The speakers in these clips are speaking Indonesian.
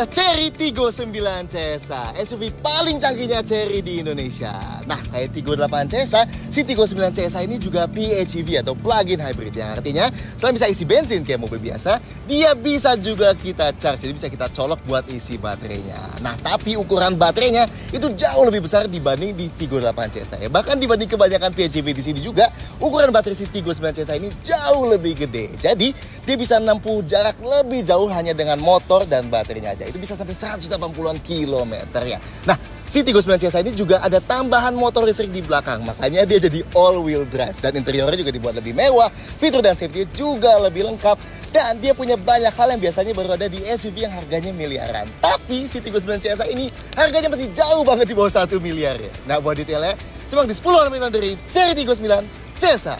adalah Chery Tiggo 9 CSA, SUV paling canggihnya Chery di Indonesia. Nah, kayak Tiggo 8 CSA, si Tiggo 9 CSA ini juga PHEV atau plug-in hybrid. Yang artinya, selain bisa isi bensin kayak mobil biasa, dia bisa juga kita charge, jadi bisa kita colok buat isi baterainya. Nah, tapi ukuran baterainya itu jauh lebih besar dibanding di Tiggo 8 CSA. Ya, bahkan dibanding kebanyakan PHEV di sini juga, ukuran baterai si Tiggo 9 CSA ini jauh lebih gede. Jadi, dia bisa menempuh jarak lebih jauh hanya dengan motor dan baterainya aja. Itu bisa sampai 180-an kilometer ya. Nah, si Tiggo 9 CSA ini juga ada tambahan motor listrik di belakang. Makanya dia jadi all-wheel drive. Dan interiornya juga dibuat lebih mewah. Fitur dan safety juga lebih lengkap. Dan dia punya banyak hal yang biasanya baru ada di SUV yang harganya miliaran. Tapi si Tiggo 9 CSA ini harganya masih jauh banget di bawah 1 miliar ya. Nah, buat detailnya, simak di 10 halaman dari Chery Tiggo 9 CSA.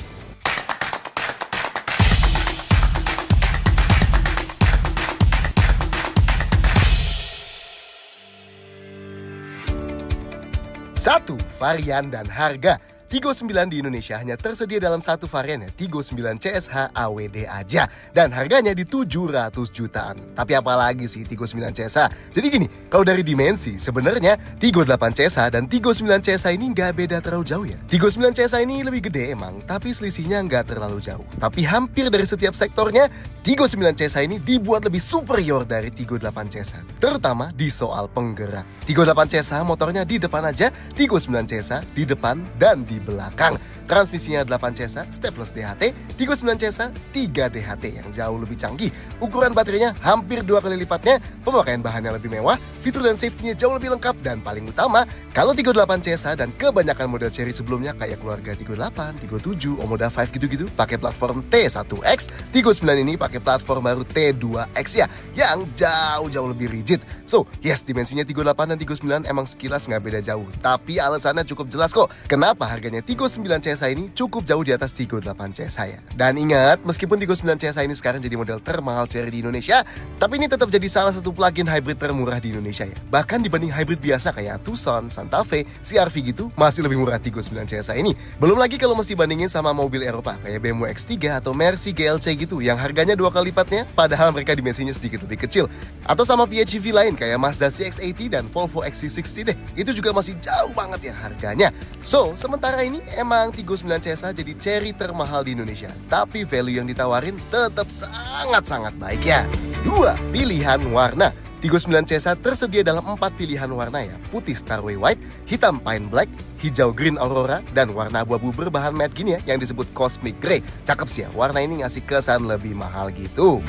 Satu, varian dan harga. Tiggo 9 di Indonesia hanya tersedia dalam satu varian, ya, Tiggo 9 CSH AWD aja. Dan harganya di 700 jutaan. Tapi apalagi sih Tiggo 9 CSH? Jadi gini, kalau dari dimensi, sebenarnya Tiggo 8 CSH dan Tiggo 9 CSH ini nggak beda terlalu jauh ya. Tiggo 9 CSH ini lebih gede emang, tapi selisihnya nggak terlalu jauh. Tapi hampir dari setiap sektornya, Tiggo 9 CSH ini dibuat lebih superior dari Tiggo 8 CSH. Terutama di soal penggerak. Tiggo 8 CSH motornya di depan aja, Tiggo 9 CSH di depan dan di belakang. Transmisinya 8 CSA, steples DHT, Tiggo 9 CSA, 3 DHT yang jauh lebih canggih. Ukuran baterainya hampir 2 kali lipatnya, pemakaian bahannya lebih mewah, fitur dan safety-nya jauh lebih lengkap, dan paling utama, kalau Tiggo 8 CSA dan kebanyakan model Chery sebelumnya kayak keluarga Tiggo 8, Tiggo 7, Omoda 5 gitu-gitu, pakai platform T1X, Tiggo 9 ini pakai platform baru T2X ya, yang jauh-jauh lebih rigid. So, yes, dimensinya Tiggo 8 dan Tiggo 9 emang sekilas nggak beda jauh, tapi alasannya cukup jelas kok. Kenapa harganya Tiggo 9 CSA ini cukup jauh di atas Tiggo 8 CSA ya. Dan ingat, meskipun Tiggo 9 CSA ini sekarang jadi model termahal Chery di Indonesia, tapi ini tetap jadi salah satu plug-in hybrid termurah di Indonesia ya. Bahkan dibanding hybrid biasa kayak Tucson, Santa Fe, CR-V gitu, masih lebih murah Tiggo 9 CSA ini. Belum lagi kalau masih bandingin sama mobil Eropa kayak BMW X3 atau Mercy GLC gitu, yang harganya 2 kali lipatnya, padahal mereka dimensinya sedikit lebih kecil. Atau sama PHEV lain kayak Mazda CX-80 dan Volvo XC60 deh, itu juga masih jauh banget ya harganya. So, sementara ini emang Tiggo 9 CSA jadi Chery termahal di Indonesia, tapi value yang ditawarin tetap sangat-sangat baik ya. 2. Pilihan warna. Tiggo 9 CSA tersedia dalam 4 pilihan warna ya. Putih Starway White, hitam Pine Black, hijau Green Aurora, dan warna abu-abu berbahan matte gini ya, yang disebut Cosmic Grey. Cakep sih ya, warna ini ngasih kesan lebih mahal gitu.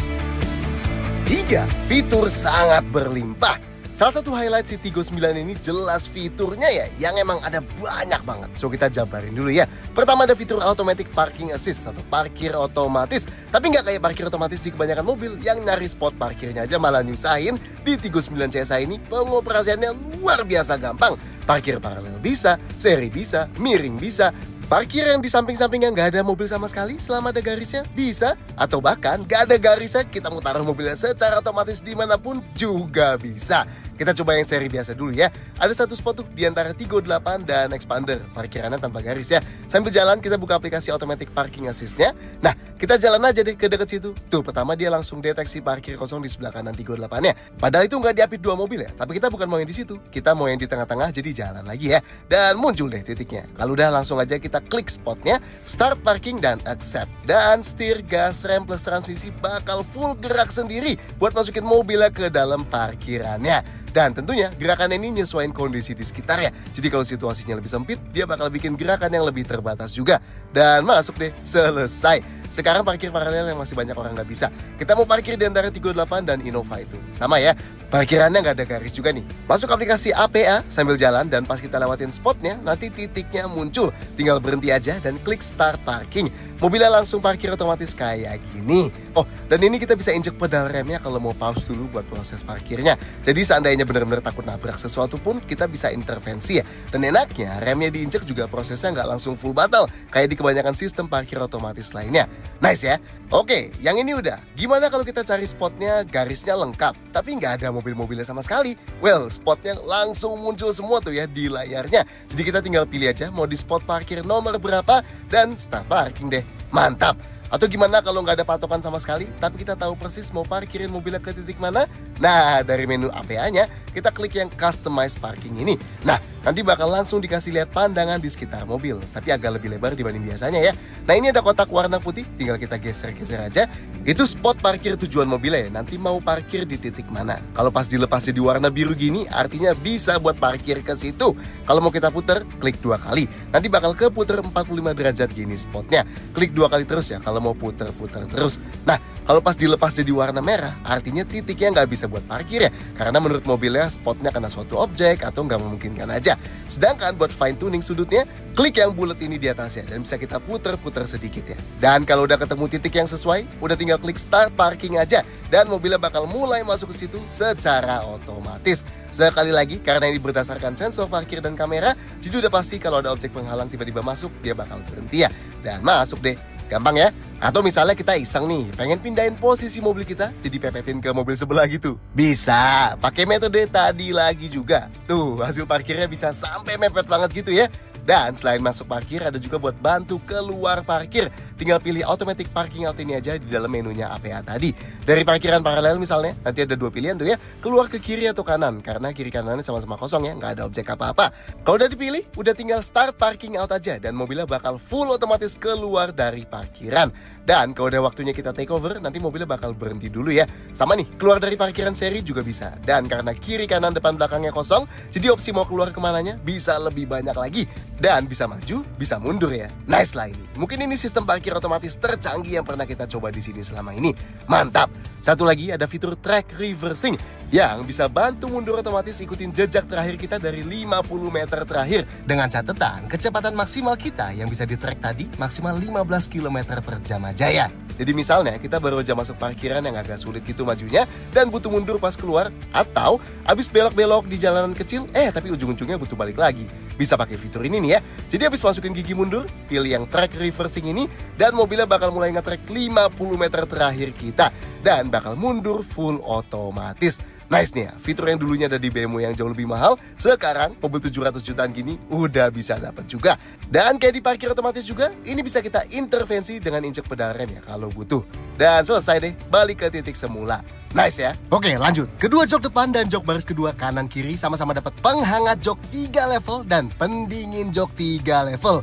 3. Fitur sangat berlimpah. Salah satu highlight si Tiggo 9 ini jelas fiturnya ya, yang emang ada banyak banget. So, kita jabarin dulu ya. Pertama ada fitur Automatic Parking Assist atau parkir otomatis. Tapi nggak kayak parkir otomatis di kebanyakan mobil yang nyari spot parkirnya aja malah nyusahin. Di Tiggo 9 CSA ini pengoperasiannya luar biasa gampang. Parkir paralel bisa, seri bisa, miring bisa. Parkir yang di samping-sampingnya nggak ada mobil sama sekali selama ada garisnya bisa. Atau bahkan nggak ada garisnya, kita mau taruh mobilnya secara otomatis dimanapun juga bisa. Kita coba yang seri biasa dulu ya. Ada satu spot tuh di antara Tiggo 8 dan Expander, parkirannya tanpa garis ya. Sambil jalan kita buka aplikasi Automatic Parking Assist-nya. Nah, kita jalan aja deh ke dekat situ. Tuh, pertama dia langsung deteksi parkir kosong di sebelah kanan Tiggo 8-nya. Padahal itu nggak diapit 2 mobil ya. Tapi kita bukan mau yang di situ. Kita mau yang di tengah-tengah, jadi jalan lagi ya. Dan muncul deh titiknya. Kalau udah langsung aja kita klik spotnya, start parking dan accept. Dan setir, gas, rem plus transmisi bakal full gerak sendiri buat masukin mobilnya ke dalam parkirannya. Dan tentunya gerakan ini nyesuaiin kondisi di sekitarnya. Jadi kalau situasinya lebih sempit, dia bakal bikin gerakan yang lebih terbatas juga. Dan masuk deh, selesai. Sekarang parkir paralel yang masih banyak orang nggak bisa. Kita mau parkir di antara Tiggo 8 dan Innova itu. Sama ya, parkirannya nggak ada garis juga nih. Masuk aplikasi APA sambil jalan, dan pas kita lewatin spotnya, nanti titiknya muncul. Tinggal berhenti aja dan klik start parking. Mobilnya langsung parkir otomatis kayak gini. Oh, dan ini kita bisa injek pedal remnya kalau mau pause dulu buat proses parkirnya. Jadi seandainya benar-benar takut nabrak sesuatu pun, kita bisa intervensi ya. Dan enaknya, remnya diinjek juga prosesnya nggak langsung full batal, kayak di kebanyakan sistem parkir otomatis lainnya. Nice ya? Oke, yang ini udah. Gimana kalau kita cari spotnya garisnya lengkap, tapi nggak ada mobil-mobilnya sama sekali? Well, spotnya langsung muncul semua tuh ya di layarnya. Jadi kita tinggal pilih aja mau di spot parkir nomor berapa dan start parking deh. Mantap! Atau gimana kalau nggak ada patokan sama sekali, tapi kita tahu persis mau parkirin mobilnya ke titik mana? Nah, dari menu APA-nya, kita klik yang Customize Parking ini. Nah, nanti bakal langsung dikasih lihat pandangan di sekitar mobil, tapi agak lebih lebar dibanding biasanya ya. Nah, ini ada kotak warna putih, tinggal kita geser-geser aja. Itu spot parkir tujuan mobilnya ya, nanti mau parkir di titik mana. Kalau pas dilepas jadi warna biru gini, artinya bisa buat parkir ke situ. Kalau mau kita puter, klik 2 kali. Nanti bakal keputer 45 derajat gini spotnya. Klik 2 kali terus ya kalau mau puter-puter terus. Nah, kalau pas dilepas jadi warna merah, artinya titiknya nggak bisa buat parkir ya. Karena menurut mobilnya spotnya kena suatu objek atau nggak memungkinkan aja. Sedangkan buat fine tuning sudutnya, klik yang bulat ini di atasnya dan bisa kita puter-puter sedikit ya. Dan kalau udah ketemu titik yang sesuai, udah tinggal klik start parking aja dan mobilnya bakal mulai masuk ke situ secara otomatis. Sekali lagi, karena ini berdasarkan sensor parkir dan kamera, jadi udah pasti kalau ada objek penghalang tiba-tiba masuk, dia bakal berhenti ya. Dan masuk deh. Gampang ya? Atau misalnya kita iseng nih, pengen pindahin posisi mobil kita, jadi pepetin ke mobil sebelah gitu. Bisa, pakai metode tadi lagi juga. Tuh, hasil parkirnya bisa sampai mepet banget gitu ya. Dan selain masuk parkir, ada juga buat bantu keluar parkir. Tinggal pilih automatic parking out ini aja di dalam menunya APA tadi. Dari parkiran paralel misalnya, nanti ada 2 pilihan tuh ya, keluar ke kiri atau kanan. Karena kiri kanannya sama-sama kosong ya, nggak ada objek apa-apa. Kalau udah dipilih, udah tinggal start parking out aja. Dan mobilnya bakal full otomatis keluar dari parkiran. Dan kalau udah waktunya kita take over, nanti mobilnya bakal berhenti dulu ya. Sama nih, keluar dari parkiran seri juga bisa. Dan karena kiri kanan depan belakangnya kosong, jadi opsi mau keluar kemananya bisa lebih banyak lagi. Dan bisa maju, bisa mundur ya. Nice lah ini. Mungkin ini sistem parkir otomatis tercanggih yang pernah kita coba di sini selama ini. Mantap. Satu lagi ada fitur track reversing yang bisa bantu mundur otomatis ikutin jejak terakhir kita dari 50 meter terakhir. Dengan catatan kecepatan maksimal kita yang bisa di-track tadi maksimal 15 km per jam aja ya. Jadi misalnya kita baru aja masuk parkiran yang agak sulit gitu majunya dan butuh mundur pas keluar, atau habis belok-belok di jalanan kecil tapi ujung-ujungnya butuh balik lagi. Bisa pakai fitur ini nih ya. Jadi habis masukin gigi mundur, pilih yang track reversing ini dan mobilnya bakal mulai nge-track 50 meter terakhir kita dan bakal mundur full otomatis. Nice nih ya, fitur yang dulunya ada di BMW yang jauh lebih mahal, sekarang mobil 700 jutaan gini udah bisa dapat juga. Dan kayak di parkir otomatis juga, ini bisa kita intervensi dengan injek pedal rem ya kalau butuh. Dan selesai deh, balik ke titik semula. Nice ya. Oke, lanjut. Kedua jok depan dan jok baris kedua kanan kiri sama-sama dapat penghangat jok 3 level dan pendingin jok 3 level.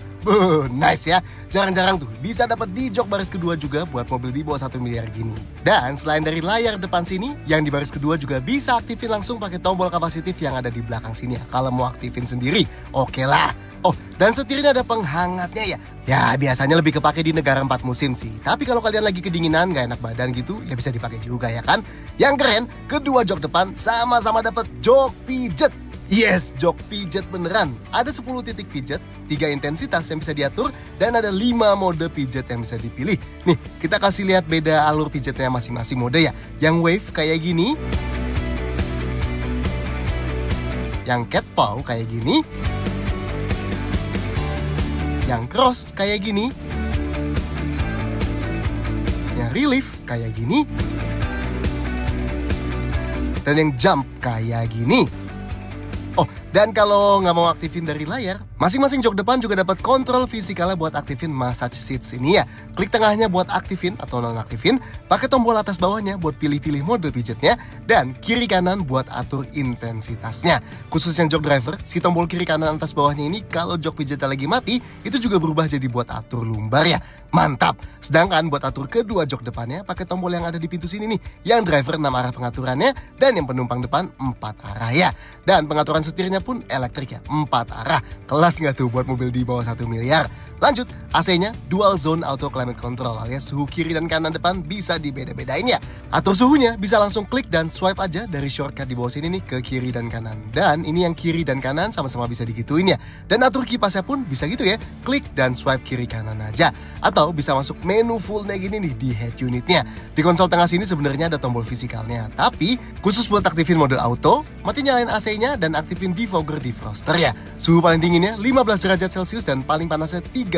Nice ya. Jarang-jarang tuh bisa dapat di jok baris kedua juga buat mobil di bawah 1 miliar gini. Dan selain dari layar depan sini, yang di baris kedua juga bisa aktifin langsung pakai tombol kapasitif yang ada di belakang sini ya. Kalau mau aktifin sendiri, oke lah. Oh, dan setirnya ada penghangatnya ya. Ya, biasanya lebih kepake di negara 4 musim sih. Tapi kalau kalian lagi kedinginan, gak enak badan gitu, ya bisa dipakai juga ya kan. Yang keren, kedua jok depan sama-sama dapat jok pijet. Yes, jok pijet beneran. Ada 10 titik pijet, 3 intensitas yang bisa diatur, dan ada 5 mode pijet yang bisa dipilih. Nih, kita kasih lihat beda alur pijetnya masing-masing mode ya. Yang wave kayak gini, yang cat paw kayak gini, yang cross kayak gini, yang relief kayak gini, dan yang jump kayak gini. Oh, dan kalau nggak mau aktifin dari layar, masing-masing jok depan juga dapat kontrol fisikalnya buat aktifin massage seats ini ya. Klik tengahnya buat aktifin atau nonaktifin, pakai tombol atas bawahnya buat pilih-pilih mode pijetnya, dan kiri kanan buat atur intensitasnya. Khusus yang jok driver, si tombol kiri kanan atas bawahnya ini kalau jok pijetnya lagi mati, itu juga berubah jadi buat atur lumbar ya. Mantap. Sedangkan buat atur kedua jok depannya, pakai tombol yang ada di pintu sini nih, yang driver 6 arah pengaturannya, dan yang penumpang depan 4 arah ya. Dan pengaturan setirnya pun elektrik ya, 4 arah. Kelas nggak tuh buat mobil di bawah 1 miliar. Lanjut, AC-nya dual zone auto climate control alias suhu kiri dan kanan depan bisa dibeda-bedain ya. Atur suhunya bisa langsung klik dan swipe aja dari shortcut di bawah sini nih ke kiri dan kanan. Dan ini yang kiri dan kanan sama-sama bisa digituin ya. Dan atur kipasnya pun bisa gitu ya, klik dan swipe kiri kanan aja. Atau bisa masuk menu full kayak gini nih di head unitnya. Di konsol tengah sini sebenarnya ada tombol fisikalnya, tapi khusus buat aktifin mode auto, mati nyalain AC-nya dan aktifin defogger defroster ya. Suhu paling dinginnya 15 derajat Celcius dan paling panasnya 31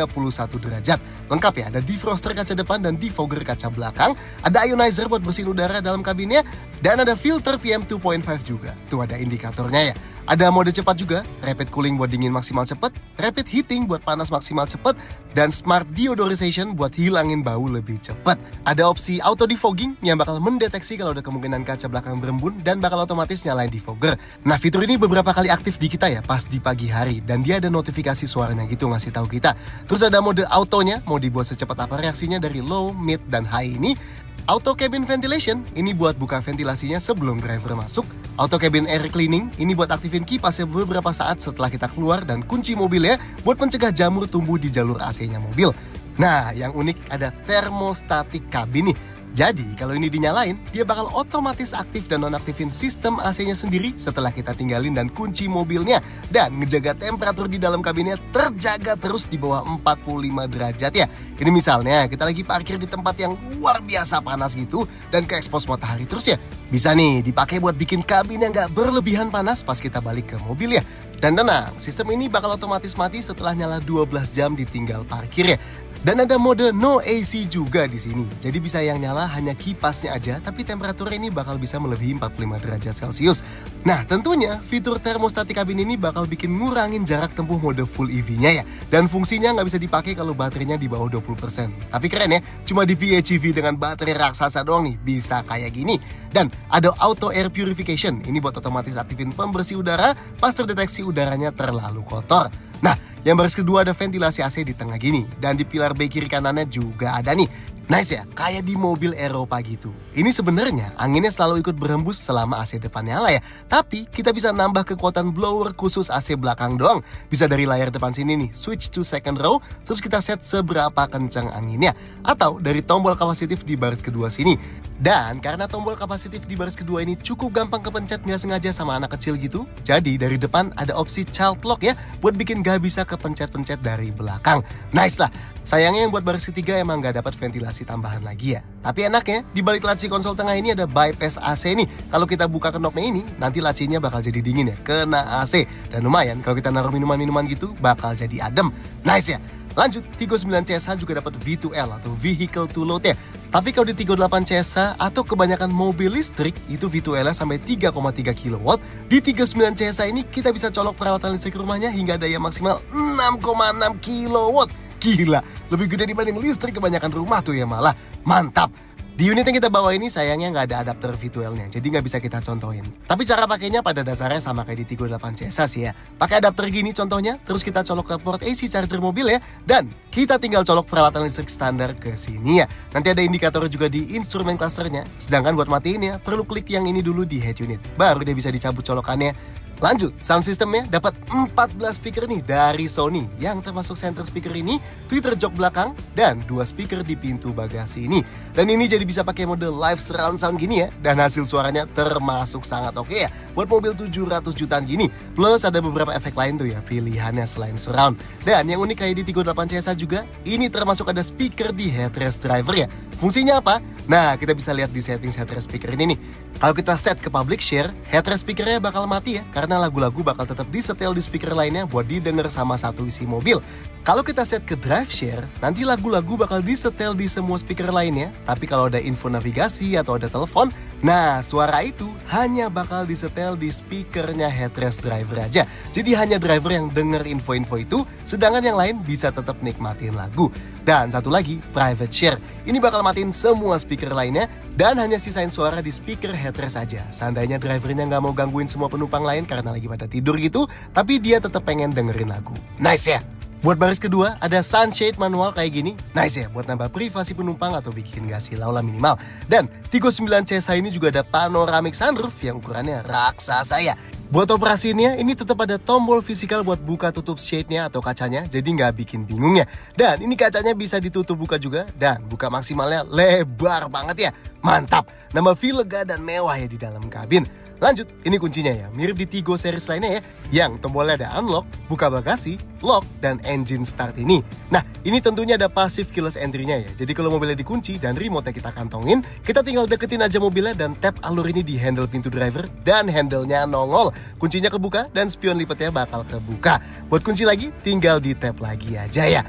derajat. Lengkap ya, ada defroster kaca depan dan defogger kaca belakang, ada ionizer buat bersihin udara dalam kabinnya, dan ada filter PM 2.5 juga. Tuh ada indikatornya ya. Ada mode cepat juga, rapid cooling buat dingin maksimal cepat, rapid heating buat panas maksimal cepat, dan smart deodorization buat hilangin bau lebih cepat. Ada opsi auto defogging yang bakal mendeteksi kalau ada kemungkinan kaca belakang berembun dan bakal otomatis nyalain defogger. Nah, fitur ini beberapa kali aktif di kita ya pas di pagi hari, dan dia ada notifikasi suaranya gitu ngasih tahu kita. Terus ada mode autonya, mau dibuat secepat apa reaksinya dari low, mid, dan high ini. Auto cabin ventilation, ini buat buka ventilasinya sebelum driver masuk. Auto cabin air cleaning, ini buat aktifin kipasnya beberapa saat setelah kita keluar dan kunci mobilnya buat mencegah jamur tumbuh di jalur AC-nya mobil. Nah, yang unik ada thermostatic cabin nih. Jadi, kalau ini dinyalain, dia bakal otomatis aktif dan nonaktifin sistem AC-nya sendiri setelah kita tinggalin dan kunci mobilnya. Dan ngejaga temperatur di dalam kabinnya terjaga terus di bawah 45 derajat ya. Ini misalnya kita lagi parkir di tempat yang luar biasa panas gitu dan ke expose matahari terus ya. Bisa nih dipakai buat bikin kabinnya nggak berlebihan panas pas kita balik ke mobil ya. Dan tenang, sistem ini bakal otomatis mati setelah nyala 12 jam ditinggal parkir ya. Dan ada mode no AC juga di sini. Jadi bisa yang nyala hanya kipasnya aja, tapi temperaturnya ini bakal bisa melebihi 45 derajat Celcius. Nah, tentunya fitur thermostatic cabin ini bakal bikin ngurangin jarak tempuh mode full EV-nya ya. Dan fungsinya nggak bisa dipakai kalau baterainya di bawah 20%. Tapi keren ya, cuma di PHEV dengan baterai raksasa doang nih bisa kayak gini. Dan ada auto air purification, ini buat otomatis aktifin pembersih udara pas terdeteksi udaranya terlalu kotor. Nah, yang baris kedua ada ventilasi AC di tengah gini. Dan di pilar B kiri kanannya juga ada nih. Nice ya, kayak di mobil Eropa gitu. Ini sebenarnya anginnya selalu ikut berembus selama AC depan nyala ya. Tapi kita bisa nambah kekuatan blower khusus AC belakang doang. Bisa dari layar depan sini nih, switch to second row, terus kita set seberapa kencang anginnya. Atau dari tombol kapasitif di baris kedua sini. Dan karena tombol kapasitif di baris kedua ini cukup gampang kepencet nggak sengaja sama anak kecil gitu. Jadi dari depan ada opsi child lock ya, buat bikin nggak bisa kepencet-pencet dari belakang. Nice lah. Sayangnya yang buat baris ketiga emang nggak dapat ventilasi tambahan lagi ya. Tapi enaknya di balik laci konsol tengah ini ada bypass AC nih. Kalau kita buka knopnya ini, nanti lacinya bakal jadi dingin ya, kena AC. Dan lumayan kalau kita naruh minuman-minuman gitu bakal jadi adem. Nice ya. Lanjut, Tiggo 9 CSH juga dapat V2L atau Vehicle to Load ya. Tapi kalau di Tiggo 8 CSH atau kebanyakan mobil listrik, itu V2L-nya sampai 3,3 kW. Di Tiggo 9 CSH ini kita bisa colok peralatan listrik rumahnya hingga daya maksimal 6,6 kW. Gila, lebih gede dibanding listrik kebanyakan rumah tuh ya malah. Mantap. Di unit yang kita bawa ini sayangnya nggak ada adapter V2L-nya, jadi nggak bisa kita contohin. Tapi cara pakainya pada dasarnya sama kayak di Tiggo 8 CSH sih ya. Pakai adapter gini contohnya, terus kita colok ke port AC charger mobil ya. Dan kita tinggal colok peralatan listrik standar ke sini ya. Nanti ada indikator juga di instrumen clusternya. Sedangkan buat matiin ya, perlu klik yang ini dulu di head unit. Baru dia bisa dicabut colokannya. Lanjut, sound systemnya dapat 14 speaker nih dari Sony, yang termasuk center speaker ini, tweeter jok belakang, dan 2 speaker di pintu bagasi ini. Dan ini jadi bisa pakai mode live surround sound gini ya, dan hasil suaranya termasuk sangat oke ya, buat mobil 700 jutaan gini. Plus ada beberapa efek lain tuh ya, pilihannya selain surround. Dan yang unik kayak di Tiggo 8 CSH juga, ini termasuk ada speaker di headrest driver ya. Fungsinya apa? Nah, kita bisa lihat di settings headrest speaker ini nih. Kalau kita set ke public share, headrest speakernya bakal mati ya, karena lagu-lagu bakal tetap disetel di speaker lainnya buat didengar sama satu isi mobil. Kalau kita set ke drive share, nanti lagu-lagu bakal disetel di semua speaker lainnya. Tapi kalau ada info navigasi atau ada telepon, nah suara itu hanya bakal disetel di speakernya headrest driver aja. Jadi hanya driver yang denger info-info itu, sedangkan yang lain bisa tetap nikmatin lagu. Dan satu lagi, private share. Ini bakal matiin semua speaker lainnya dan hanya sisain suara di speaker headrest aja. Seandainya drivernya nggak mau gangguin semua penumpang lain karena lagi pada tidur gitu, tapi dia tetap pengen dengerin lagu. Nice ya? Buat baris kedua, ada sunshade manual kayak gini. Nice ya, buat nambah privasi penumpang atau bikin gak silau lah minimal. Dan Tiggo 9 CSH ini juga ada panoramic sunroof yang ukurannya raksasa ya. Buat operasinya, ini tetap ada tombol fisikal buat buka tutup shade-nya atau kacanya, jadi nggak bikin bingung ya. Dan ini kacanya bisa ditutup buka juga, dan buka maksimalnya lebar banget ya. Mantap, nambah feel lega dan mewah ya di dalam kabin. Lanjut, ini kuncinya ya, mirip di Tiggo series lainnya ya, yang tombolnya ada unlock, buka bagasi, lock, dan engine start ini. Nah, ini tentunya ada passive keyless entry-nya ya, jadi kalau mobilnya dikunci dan remote-nya kita kantongin, kita tinggal deketin aja mobilnya dan tap alur ini di handle pintu driver, dan handle-nya nongol. Kuncinya kebuka dan spion lipatnya bakal kebuka. Buat kunci lagi, tinggal di tap lagi aja ya.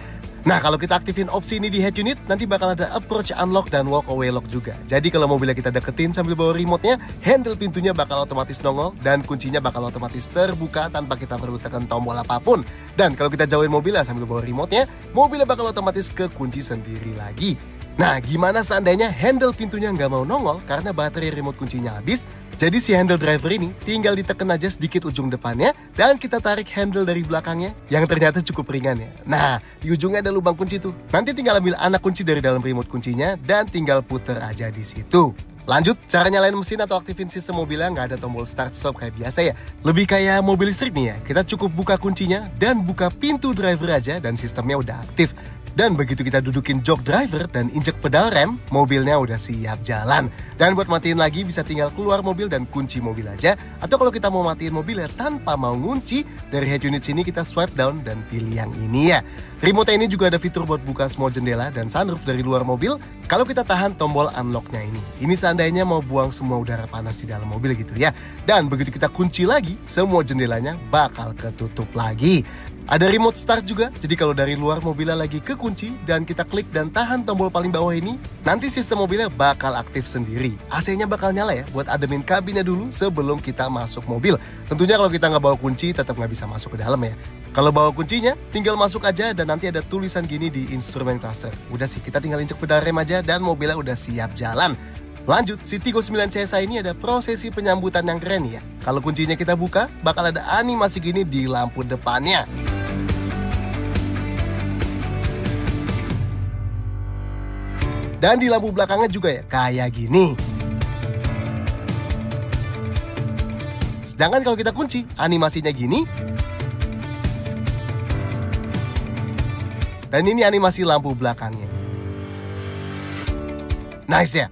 Nah, kalau kita aktifin opsi ini di head unit, nanti bakal ada approach unlock dan walk away lock juga. Jadi kalau mobilnya kita deketin sambil bawa remote-nya, handle pintunya bakal otomatis nongol dan kuncinya bakal otomatis terbuka tanpa kita perlu tekan tombol apapun. Dan kalau kita jauhin mobilnya sambil bawa remote-nya, mobilnya bakal otomatis kekunci sendiri lagi. Nah, gimana seandainya handle pintunya nggak mau nongol karena baterai remote kuncinya habis? Jadi si handle driver ini tinggal ditekan aja sedikit ujung depannya dan kita tarik handle dari belakangnya yang ternyata cukup ringan ya. Nah, di ujungnya ada lubang kunci tuh. Nanti tinggal ambil anak kunci dari dalam remote kuncinya dan tinggal puter aja di situ. Lanjut, cara nyalain mesin atau aktifin sistem mobilnya nggak ada tombol start stop kayak biasa ya. Lebih kayak mobil listrik nih ya. Kita cukup buka kuncinya dan buka pintu driver aja dan sistemnya udah aktif. Dan begitu kita dudukin jok driver dan injek pedal rem, mobilnya udah siap jalan. Dan buat matiin lagi bisa tinggal keluar mobil dan kunci mobil aja. Atau kalau kita mau matiin mobilnya tanpa mau ngunci, dari head unit sini kita swipe down dan pilih yang ini ya. Remote ini juga ada fitur buat buka semua jendela dan sunroof dari luar mobil kalau kita tahan tombol unlocknya ini. Ini seandainya mau buang semua udara panas di dalam mobil gitu ya. Dan begitu kita kunci lagi, semua jendelanya bakal ketutup lagi. Ada remote start juga, jadi kalau dari luar mobilnya lagi kekunci dan kita klik dan tahan tombol paling bawah ini, nanti sistem mobilnya bakal aktif sendiri. AC-nya bakal nyala ya, buat ademin kabinnya dulu sebelum kita masuk mobil. Tentunya kalau kita nggak bawa kunci, tetap nggak bisa masuk ke dalam ya. Kalau bawa kuncinya, tinggal masuk aja dan nanti ada tulisan gini di instrumen cluster. Udah sih, kita tinggal injek pedal rem aja dan mobilnya udah siap jalan. Lanjut, si Tiggo 9 CSI ini ada prosesi penyambutan yang keren ya. Kalau kuncinya kita buka, bakal ada animasi gini di lampu depannya. Dan di lampu belakangnya juga ya, kayak gini. Sedangkan kalau kita kunci, animasinya gini. Dan ini animasi lampu belakangnya. Nice ya?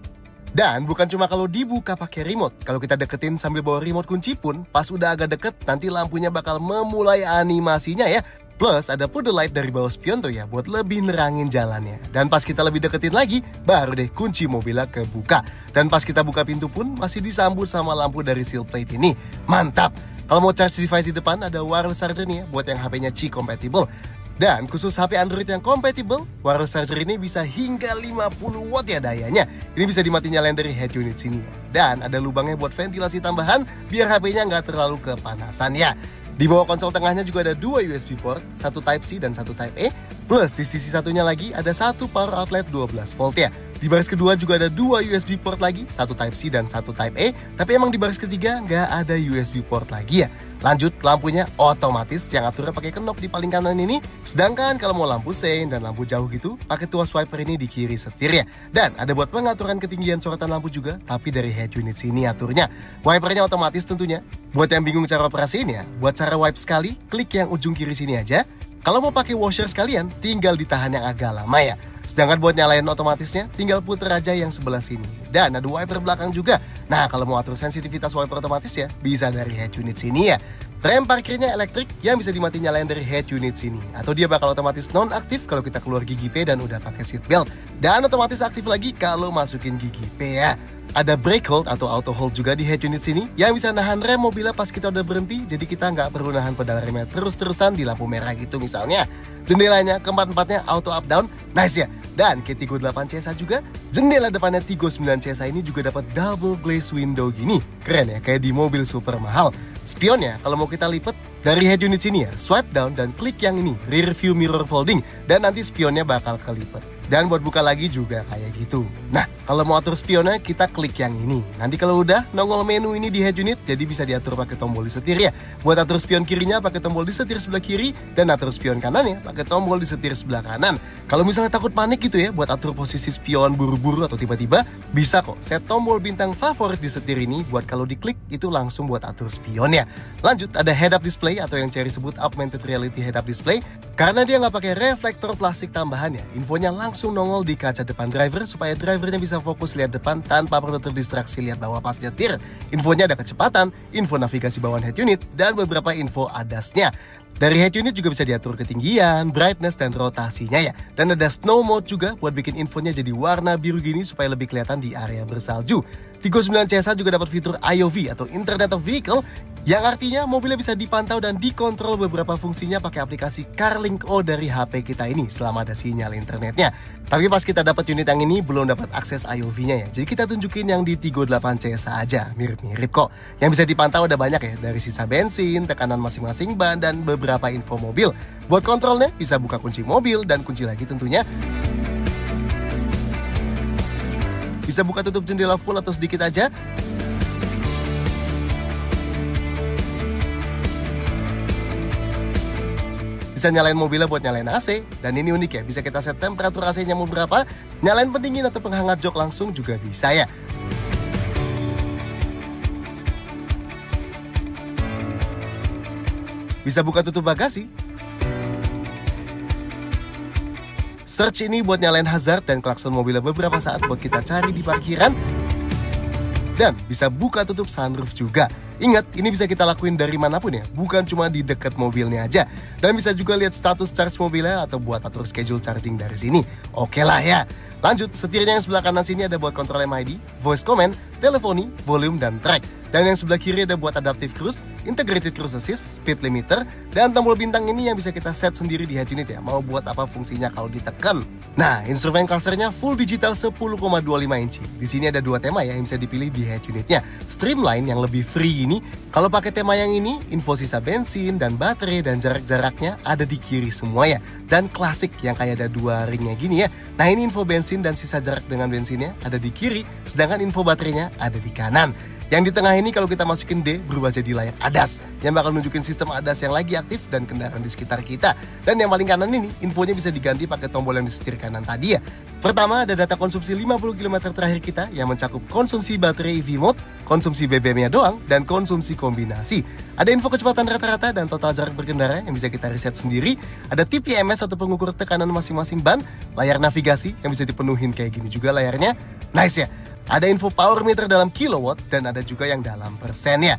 Dan bukan cuma kalau dibuka pakai remote. Kalau kita deketin sambil bawa remote kunci pun, pas udah agak deket, nanti lampunya bakal memulai animasinya ya. Plus ada puddle light dari bawah spion tuh ya buat lebih nerangin jalannya. Dan pas kita lebih deketin lagi, baru deh kunci mobilnya kebuka. Dan pas kita buka pintu pun masih disambut sama lampu dari seal plate ini. Mantap! Kalau mau charge device di depan ada wireless charger nih ya buat yang HP-nya Qi compatible. Dan khusus HP Android yang compatible, wireless charger ini bisa hingga 50 watt ya dayanya. Ini bisa dimatiin nyalain dari head unit sini ya. Dan ada lubangnya buat ventilasi tambahan biar HP-nya nggak terlalu kepanasan ya. Di bawah konsol tengahnya juga ada 2 USB port, satu Type-C dan satu Type-A. Plus di sisi satunya lagi ada satu power outlet 12 volt ya. Di baris kedua juga ada 2 USB port lagi, satu Type-C dan satu Type-A. Tapi emang di baris ketiga nggak ada USB port lagi ya. Lanjut, lampunya otomatis yang aturnya pakai kenop di paling kanan ini. Sedangkan kalau mau lampu sein dan lampu jauh gitu, pakai tuas wiper ini di kiri setir ya. Dan ada buat pengaturan ketinggian sorotan lampu juga, tapi dari head unit sini aturnya. Wipernya otomatis tentunya. Buat yang bingung cara operasiin ya, buat cara wipe sekali, klik yang ujung kiri sini aja. Kalau mau pakai washer sekalian, tinggal ditahan yang agak lama ya. Sedangkan buat nyalain otomatisnya, tinggal puter aja yang sebelah sini. Dan ada wiper belakang juga. Nah, kalau mau atur sensitivitas wiper otomatis ya, bisa dari head unit sini ya. Rem parkirnya elektrik yang bisa dimatiin nyalain dari head unit sini. Atau dia bakal otomatis non-aktif kalau kita keluar gigi P dan udah pakai seat belt. Dan otomatis aktif lagi kalau masukin gigi P ya. Ada brake hold atau auto hold juga di head unit sini yang bisa nahan rem mobilnya pas kita udah berhenti, jadi kita nggak perlu nahan pedal remnya terus-terusan di lampu merah gitu misalnya. Jendelanya keempat-empatnya auto up down, nice ya. Dan ke Tiggo 8 CSA juga, jendela depannya Tiggo 9 CSA ini juga dapat double glaze window gini. Keren ya, kayak di mobil super mahal. Spionnya kalau mau kita lipat dari head unit sini ya, swipe down dan klik yang ini, rear view mirror folding, dan nanti spionnya bakal kelipet. Dan buat buka lagi juga kayak gitu. Nah, kalau mau atur spionnya kita klik yang ini. Nanti kalau udah nongol menu ini di head unit, jadi bisa diatur pakai tombol di setir ya. Buat atur spion kirinya pakai tombol di setir sebelah kiri, dan atur spion kanannya pakai tombol di setir sebelah kanan. Kalau misalnya takut panik gitu ya, buat atur posisi spion buru-buru atau tiba-tiba, bisa kok set tombol bintang favorit di setir ini buat kalau diklik itu langsung buat atur spionnya. Lanjut, ada head up display atau yang Cherry sebut augmented reality head up display. Karena dia nggak pakai reflektor plastik tambahannya, infonya langsung nongol di kaca depan driver supaya drivernya bisa fokus lihat depan tanpa perlu terdistraksi lihat bawah pas nyetir. Infonya ada kecepatan, info navigasi bawaan head unit, dan beberapa info ADAS-nya. Dari head unit juga bisa diatur ketinggian, brightness, dan rotasinya ya. Dan ada snow mode juga buat bikin infonya jadi warna biru gini supaya lebih kelihatan di area bersalju. Tiggo 9 CSH juga dapat fitur IOV atau Internet of Vehicle, yang artinya mobilnya bisa dipantau dan dikontrol beberapa fungsinya pakai aplikasi CarLink O dari HP kita ini selama ada sinyal internetnya. Tapi pas kita dapat unit yang ini belum dapat akses IOV-nya ya. Jadi kita tunjukin yang di Tiggo 8 CSH aja, mirip-mirip kok. Yang bisa dipantau ada banyak ya, dari sisa bensin, tekanan masing-masing ban, dan beberapa info mobil. Buat kontrolnya bisa buka kunci mobil dan kunci lagi tentunya. Bisa buka tutup jendela full atau sedikit aja. Bisa nyalain mobilnya buat nyalain AC. Dan ini unik ya, bisa kita set temperatur AC-nya mau berapa. Nyalain pendingin atau penghangat jok langsung juga bisa ya. Bisa buka tutup bagasi. Search ini buat nyalain hazard dan klakson mobilnya beberapa saat buat kita cari di parkiran. Dan bisa buka tutup sunroof juga. Ingat, ini bisa kita lakuin dari manapun ya, bukan cuma di dekat mobilnya aja. Dan bisa juga lihat status charge mobilnya atau buat atur schedule charging dari sini. Oke lah ya. Lanjut, setirnya yang sebelah kanan sini ada buat kontrol MID, voice command, teleponi, volume, dan track. Dan yang sebelah kiri ada buat adaptive cruise, integrated cruise assist, speed limiter, dan tombol bintang ini yang bisa kita set sendiri di head unit ya, mau buat apa fungsinya kalau ditekan. Nah, instrumen clusternya full digital 10,25 inci. Di sini ada dua tema ya yang bisa dipilih di head unitnya. Streamline yang lebih free ini, kalau pakai tema yang ini, info sisa bensin dan baterai dan jarak-jaraknya ada di kiri semua ya. Dan klasik yang kayak ada dua ringnya gini ya. Nah, ini info bensin dan sisa jarak dengan bensinnya ada di kiri, sedangkan info baterainya ada di kanan. Yang di tengah ini kalau kita masukin D berubah jadi layar ADAS yang bakal nunjukin sistem ADAS yang lagi aktif dan kendaraan di sekitar kita. Dan yang paling kanan ini infonya bisa diganti pakai tombol yang di setir kanan tadi ya. Pertama ada data konsumsi 50 km terakhir kita yang mencakup konsumsi baterai EV mode, konsumsi BBM-nya doang, dan konsumsi kombinasi. Ada info kecepatan rata-rata dan total jarak berkendara yang bisa kita riset sendiri. Ada TPMS atau pengukur tekanan masing-masing ban, layar navigasi yang bisa dipenuhin kayak gini juga layarnya. Nice ya. Ada info power meter dalam kilowatt dan ada juga yang dalam persennya.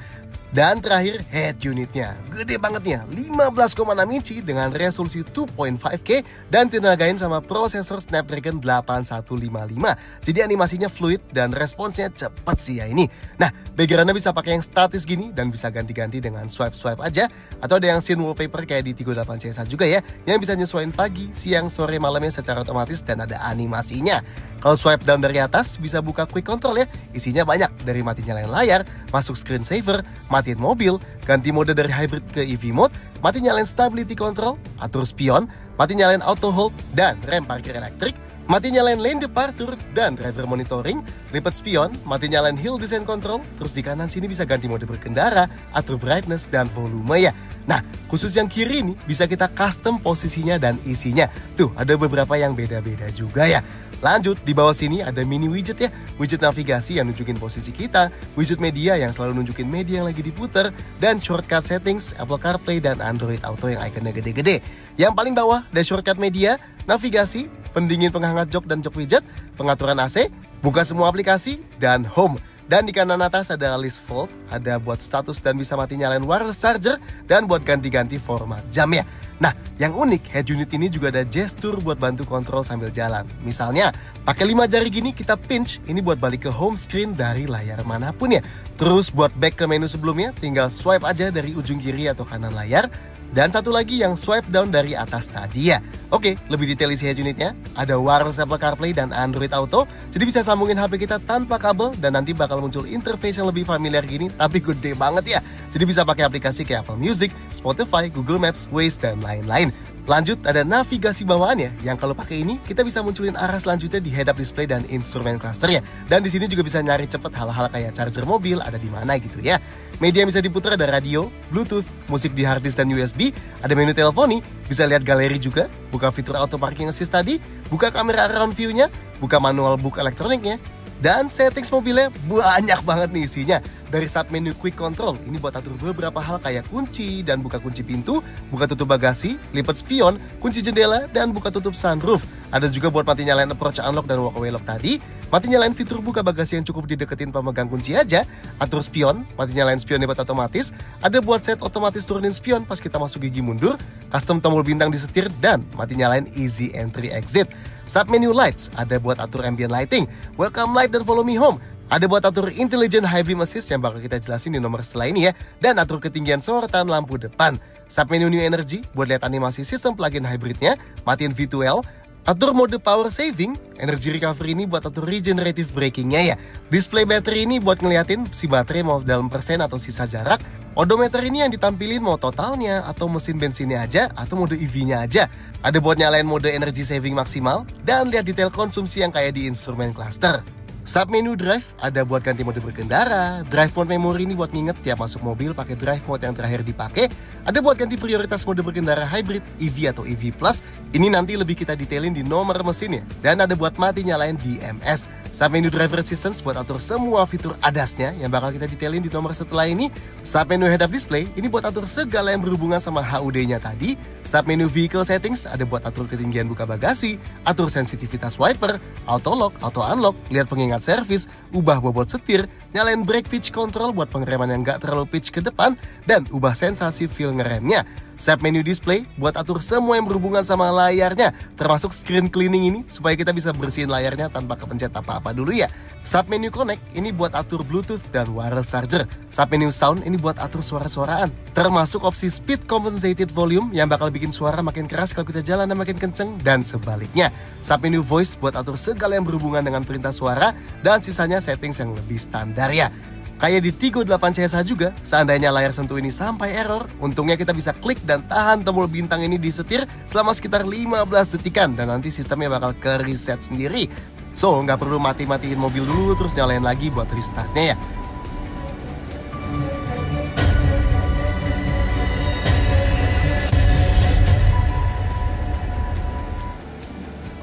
Dan terakhir head unitnya, gede banget nih, 15,6 inci dengan resolusi 2.5K dan ditenagain sama prosesor Snapdragon 8155. Jadi animasinya fluid dan responsnya cepet sih ya ini. Nah, backgroundnya bisa pakai yang statis gini dan bisa ganti-ganti dengan swipe-swipe aja. Atau ada yang scene wallpaper kayak di Tiggo 8 CSH juga ya, yang bisa nyesuaiin pagi, siang, sore, malamnya secara otomatis dan ada animasinya. Kalau swipe down dari atas bisa buka quick control ya, isinya banyak dari mati nyalain layar, masuk screensaver, matiin mobil, ganti mode dari hybrid ke EV mode, mati nyalain stability control, atur spion, mati nyalain auto hold dan rem parkir elektrik, mati nyalain lane departure dan driver monitoring, lipat spion, mati nyalain hill descent control, terus di kanan sini bisa ganti mode berkendara, atur brightness dan volume ya. Nah, khusus yang kiri ini bisa kita custom posisinya dan isinya. Tuh, ada beberapa yang beda-beda juga ya. Lanjut, di bawah sini ada mini widget ya. Widget navigasi yang nunjukin posisi kita, widget media yang selalu nunjukin media yang lagi diputer, dan shortcut settings, Apple CarPlay, dan Android Auto yang ikonnya gede-gede. Yang paling bawah ada shortcut media, navigasi, pendingin penghangat jok dan jok widget, pengaturan AC, buka semua aplikasi, dan home. Dan di kanan atas ada list volt, ada buat status dan bisa mati nyalain wireless charger, dan buat ganti-ganti format jam ya. Nah, yang unik, head unit ini juga ada gestur buat bantu kontrol sambil jalan. Misalnya, pakai 5 jari gini kita pinch, ini buat balik ke home screen dari layar manapun ya. Terus buat back ke menu sebelumnya, tinggal swipe aja dari ujung kiri atau kanan layar. Dan satu lagi yang swipe down dari atas tadi ya. Oke, lebih detail isi head unitnya. Ada wireless Apple CarPlay dan Android Auto. Jadi bisa sambungin HP kita tanpa kabel dan nanti bakal muncul interface yang lebih familiar gini, tapi gede banget ya. Jadi bisa pakai aplikasi kayak Apple Music, Spotify, Google Maps, Waze, dan lain-lain. Lanjut, ada navigasi bawaannya yang kalau pakai ini kita bisa munculin arah selanjutnya di head-up display dan instrumen cluster ya. Dan di sini juga bisa nyari cepet hal-hal kayak charger mobil ada di mana gitu ya. Media yang bisa diputar ada radio, Bluetooth, musik di hard disk dan USB, ada menu teleponi, bisa lihat galeri juga, buka fitur auto parking assist tadi, buka kamera around view-nya, buka manual book elektroniknya, dan settings mobilnya banyak banget nih isinya. Dari submenu quick control, ini buat atur beberapa hal kayak kunci dan buka kunci pintu, buka tutup bagasi, lipat spion, kunci jendela, dan buka tutup sunroof. Ada juga buat mati nyalain approach unlock dan walkaway lock tadi, mati nyalain fitur buka bagasi yang cukup dideketin pemegang kunci aja, atur spion, mati nyalain spion buat otomatis, ada buat set otomatis turunin spion pas kita masuk gigi mundur, custom tombol bintang di setir, dan mati nyalain easy entry exit. Submenu lights, ada buat atur ambient lighting, welcome light dan follow me home. Ada buat atur Intelligent High Beam Assist yang bakal kita jelasin di nomor setelah ini ya. Dan atur ketinggian sorotan lampu depan. Submenu New Energy buat lihat animasi sistem plug-in hybridnya. Matiin V2L. Atur mode power saving. Energy recovery ini buat atur regenerative braking-nya ya. Display battery ini buat ngeliatin si baterai mau dalam persen atau sisa jarak. Odometer ini yang ditampilin mau totalnya atau mesin bensinnya aja atau mode EV-nya aja. Ada buat nyalain mode energy saving maksimal dan lihat detail konsumsi yang kayak di instrumen cluster. Submenu drive ada buat ganti mode berkendara. Drive mode memory ini buat nginget tiap masuk mobil pakai drive mode yang terakhir dipakai. Ada buat ganti prioritas mode berkendara hybrid, EV atau EV Plus. Ini nanti lebih kita detailin di nomor mesinnya. Dan ada buat mati nyalain DMS. Submenu driver assistance buat atur semua fitur ADAS-nya yang bakal kita detailin di nomor setelah ini. Submenu head up display ini buat atur segala yang berhubungan sama HUD-nya tadi. Submenu vehicle settings ada buat atur ketinggian buka bagasi, atur sensitivitas wiper, auto lock, auto unlock, lihat pengingat servis, ubah bobot setir, nyalain brake pitch control buat pengereman yang nggak terlalu pitch ke depan, dan ubah sensasi feel ngeremnya. Submenu display buat atur semua yang berhubungan sama layarnya, termasuk screen cleaning ini supaya kita bisa bersihin layarnya tanpa kepencet apa-apa dulu ya. Submenu connect ini buat atur Bluetooth dan wireless charger. Submenu sound ini buat atur suara-suaraan, termasuk opsi speed compensated volume yang bakal bikin suara makin keras kalau kita jalan dan makin kenceng dan sebaliknya. Submenu voice buat atur segala yang berhubungan dengan perintah suara dan sisanya settings yang lebih standar ya. Kayak di Tigo 8 CSH juga, seandainya layar sentuh ini sampai error, untungnya kita bisa klik dan tahan tombol bintang ini di setir selama sekitar 15 detikan dan nanti sistemnya bakal ke reset sendiri. So, nggak perlu mati-matiin mobil dulu terus nyalain lagi buat restartnya ya.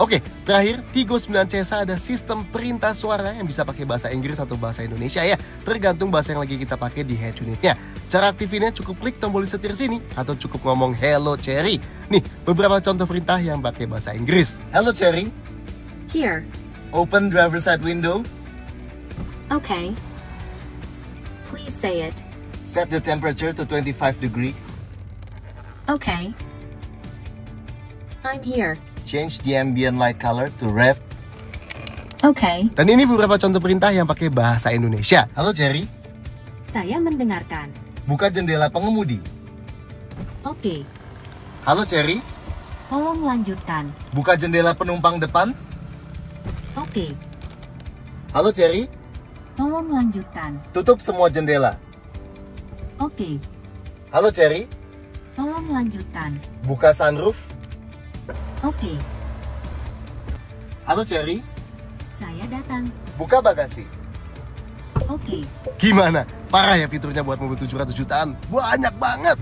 Oke, terakhir, Tigo 9 CSH ada sistem perintah suara yang bisa pakai bahasa Inggris atau bahasa Indonesia ya, tergantung bahasa yang lagi kita pakai di head unitnya. Cara aktifinnya cukup klik tombol di setir sini atau cukup ngomong Hello Cherry. Nih, beberapa contoh perintah yang pakai bahasa Inggris. Hello Cherry. Here. Open driver's side window. Okay. Please say it. Set the temperature to 25 degree. Okay. I'm here. Change the ambient light color to red. Okay. Dan ini beberapa contoh perintah yang pakai bahasa Indonesia. Halo Cherry. Saya mendengarkan. Buka jendela pengemudi. Oke. Halo Cherry. Tolong lanjutkan. Buka jendela penumpang depan. Oke. Halo Cherry. Tolong lanjutkan. Tutup semua jendela. Oke. Halo Cherry. Tolong lanjutkan. Buka sunroof. Oke. Halo Cherry. Saya datang. Buka bagasi. Oke. Gimana? Parah ya fiturnya buat mobil 700 jutaan? Banyak banget!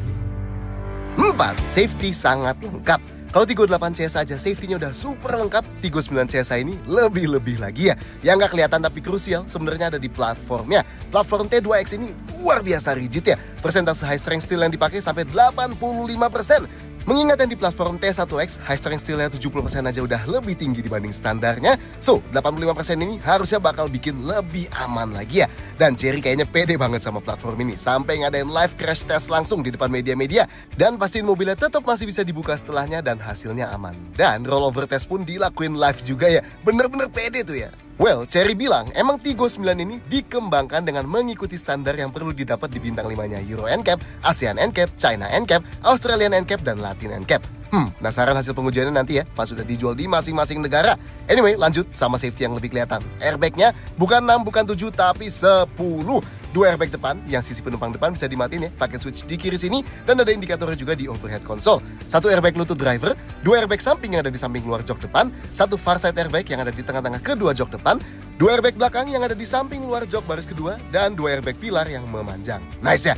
4. Safety sangat lengkap. Kalau Tigo 8 CS aja safety-nya udah super lengkap, Tigo 9 CS ini lebih-lebih lagi ya. Yang nggak kelihatan tapi krusial sebenarnya ada di platformnya. Platform T2X ini luar biasa rigid ya. Persentase high strength steel yang dipakai sampai 85%. Mengingat yang di platform T1X, high strength steel-nya 70% aja udah lebih tinggi dibanding standarnya. So, 85% ini harusnya bakal bikin lebih aman lagi ya. Dan Cherry kayaknya pede banget sama platform ini. Sampai ngadain live crash test langsung di depan media-media. Dan pastiin mobilnya tetap masih bisa dibuka setelahnya dan hasilnya aman. Dan rollover test pun dilakuin live juga ya. Bener-bener pede tuh ya. Well, Cherry bilang emang Tigo 9 ini dikembangkan dengan mengikuti standar yang perlu didapat di bintang 5-nya Euro NCAP, ASEAN NCAP, China NCAP, Australian NCAP, dan Latin NCAP. Penasaran hasil pengujiannya nanti ya, pas sudah dijual di masing-masing negara. Anyway, lanjut sama safety yang lebih kelihatan. Airbagnya bukan 6, bukan 7, tapi 10. 2 airbag depan, yang sisi penumpang depan bisa dimatiin ya, pakai switch di kiri sini, dan ada indikatornya juga di overhead console. 1 airbag lutut driver, 2 airbag samping yang ada di samping luar jok depan, 1 far side airbag yang ada di tengah-tengah kedua jok depan, 2 airbag belakang yang ada di samping luar jok baris kedua, dan 2 airbag pilar yang memanjang. Nice ya!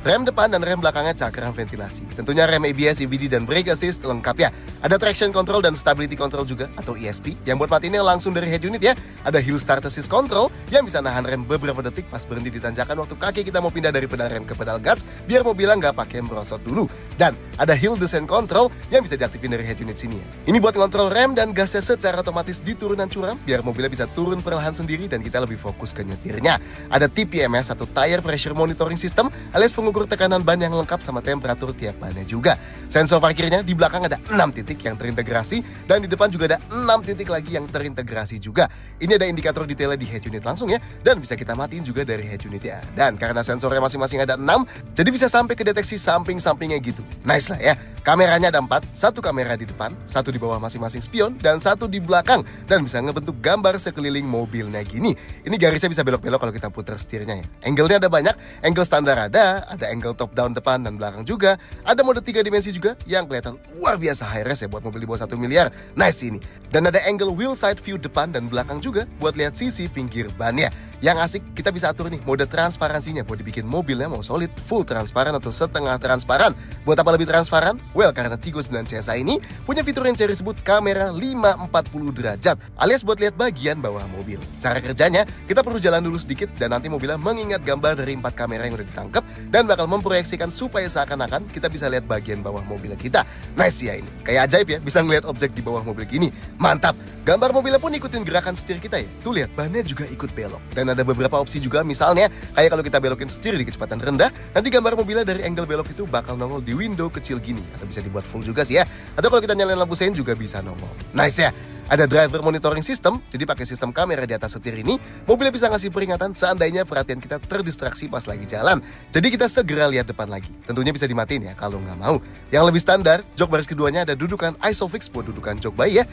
Rem depan dan rem belakangnya cakram ventilasi. Tentunya rem ABS, EBD, dan brake assist lengkap ya. Ada traction control dan stability control juga atau ESP yang buat matiinnya langsung dari head unit ya. Ada hill start assist control yang bisa nahan rem beberapa detik pas berhenti di tanjakan waktu kaki kita mau pindah dari pedal rem ke pedal gas biar mobilnya nggak pakai merosot dulu. Dan ada hill descent control yang bisa diaktifin dari head unit sini ya. Ini buat ngontrol rem dan gasnya secara otomatis di turunan curam biar mobilnya bisa turun perlahan sendiri dan kita lebih fokus ke nyetirnya. Ada TPMS atau Tire Pressure Monitoring System alias pengukur pengukur tekanan ban yang lengkap sama temperatur tiap bannya juga. Sensor parkirnya di belakang ada 6 titik yang terintegrasi dan di depan juga ada 6 titik lagi yang terintegrasi juga. Ini ada indikator detailnya di head unit langsung ya, dan bisa kita matiin juga dari head unit ya. Dan karena sensornya masing-masing ada 6, jadi bisa sampai ke deteksi samping-sampingnya gitu. Nice lah ya. Kameranya ada 4, satu kamera di depan, satu di bawah masing-masing spion, dan satu di belakang. Dan bisa ngebentuk gambar sekeliling mobilnya gini. Ini garisnya bisa belok-belok kalau kita putar setirnya ya. Angle-nya ada banyak, angle standar ada angle top down depan dan belakang juga. Ada mode 3 dimensi juga yang kelihatan luar biasa high res ya buat mobil di bawah 1 miliar. Nice ini. Dan ada angle wheel side view depan dan belakang juga buat lihat sisi pinggir bannya. Yang asik, kita bisa atur nih mode transparansinya buat dibikin mobilnya mau solid, full transparan atau setengah transparan. Buat apa lebih transparan? Well, karena Tiggo 9 CSA ini punya fitur yang Cherry sebut kamera 540 derajat, alias buat lihat bagian bawah mobil. Cara kerjanya, kita perlu jalan dulu sedikit dan nanti mobilnya mengingat gambar dari 4 kamera yang udah ditangkap dan bakal memproyeksikan supaya seakan-akan kita bisa lihat bagian bawah mobilnya kita. Nice ya ini. Kayak ajaib ya, bisa ngeliat objek di bawah mobil gini. Mantap. Gambar mobilnya pun ikutin gerakan setir kita ya. Tuh lihat, bannya juga ikut belok. Dan ada beberapa opsi juga, misalnya kayak kalau kita belokin setir di kecepatan rendah, nanti gambar mobilnya dari angle belok itu bakal nongol di window kecil gini. Atau bisa dibuat full juga sih ya. Atau kalau kita nyalain lampu sein juga bisa nongol. Nice ya. Ada driver monitoring system, jadi pakai sistem kamera di atas setir ini, mobilnya bisa ngasih peringatan seandainya perhatian kita terdistraksi pas lagi jalan. Jadi kita segera lihat depan lagi. Tentunya bisa dimatiin ya kalau nggak mau. Yang lebih standar, jok baris keduanya ada dudukan ISOFIX buat dudukan jok bayi ya.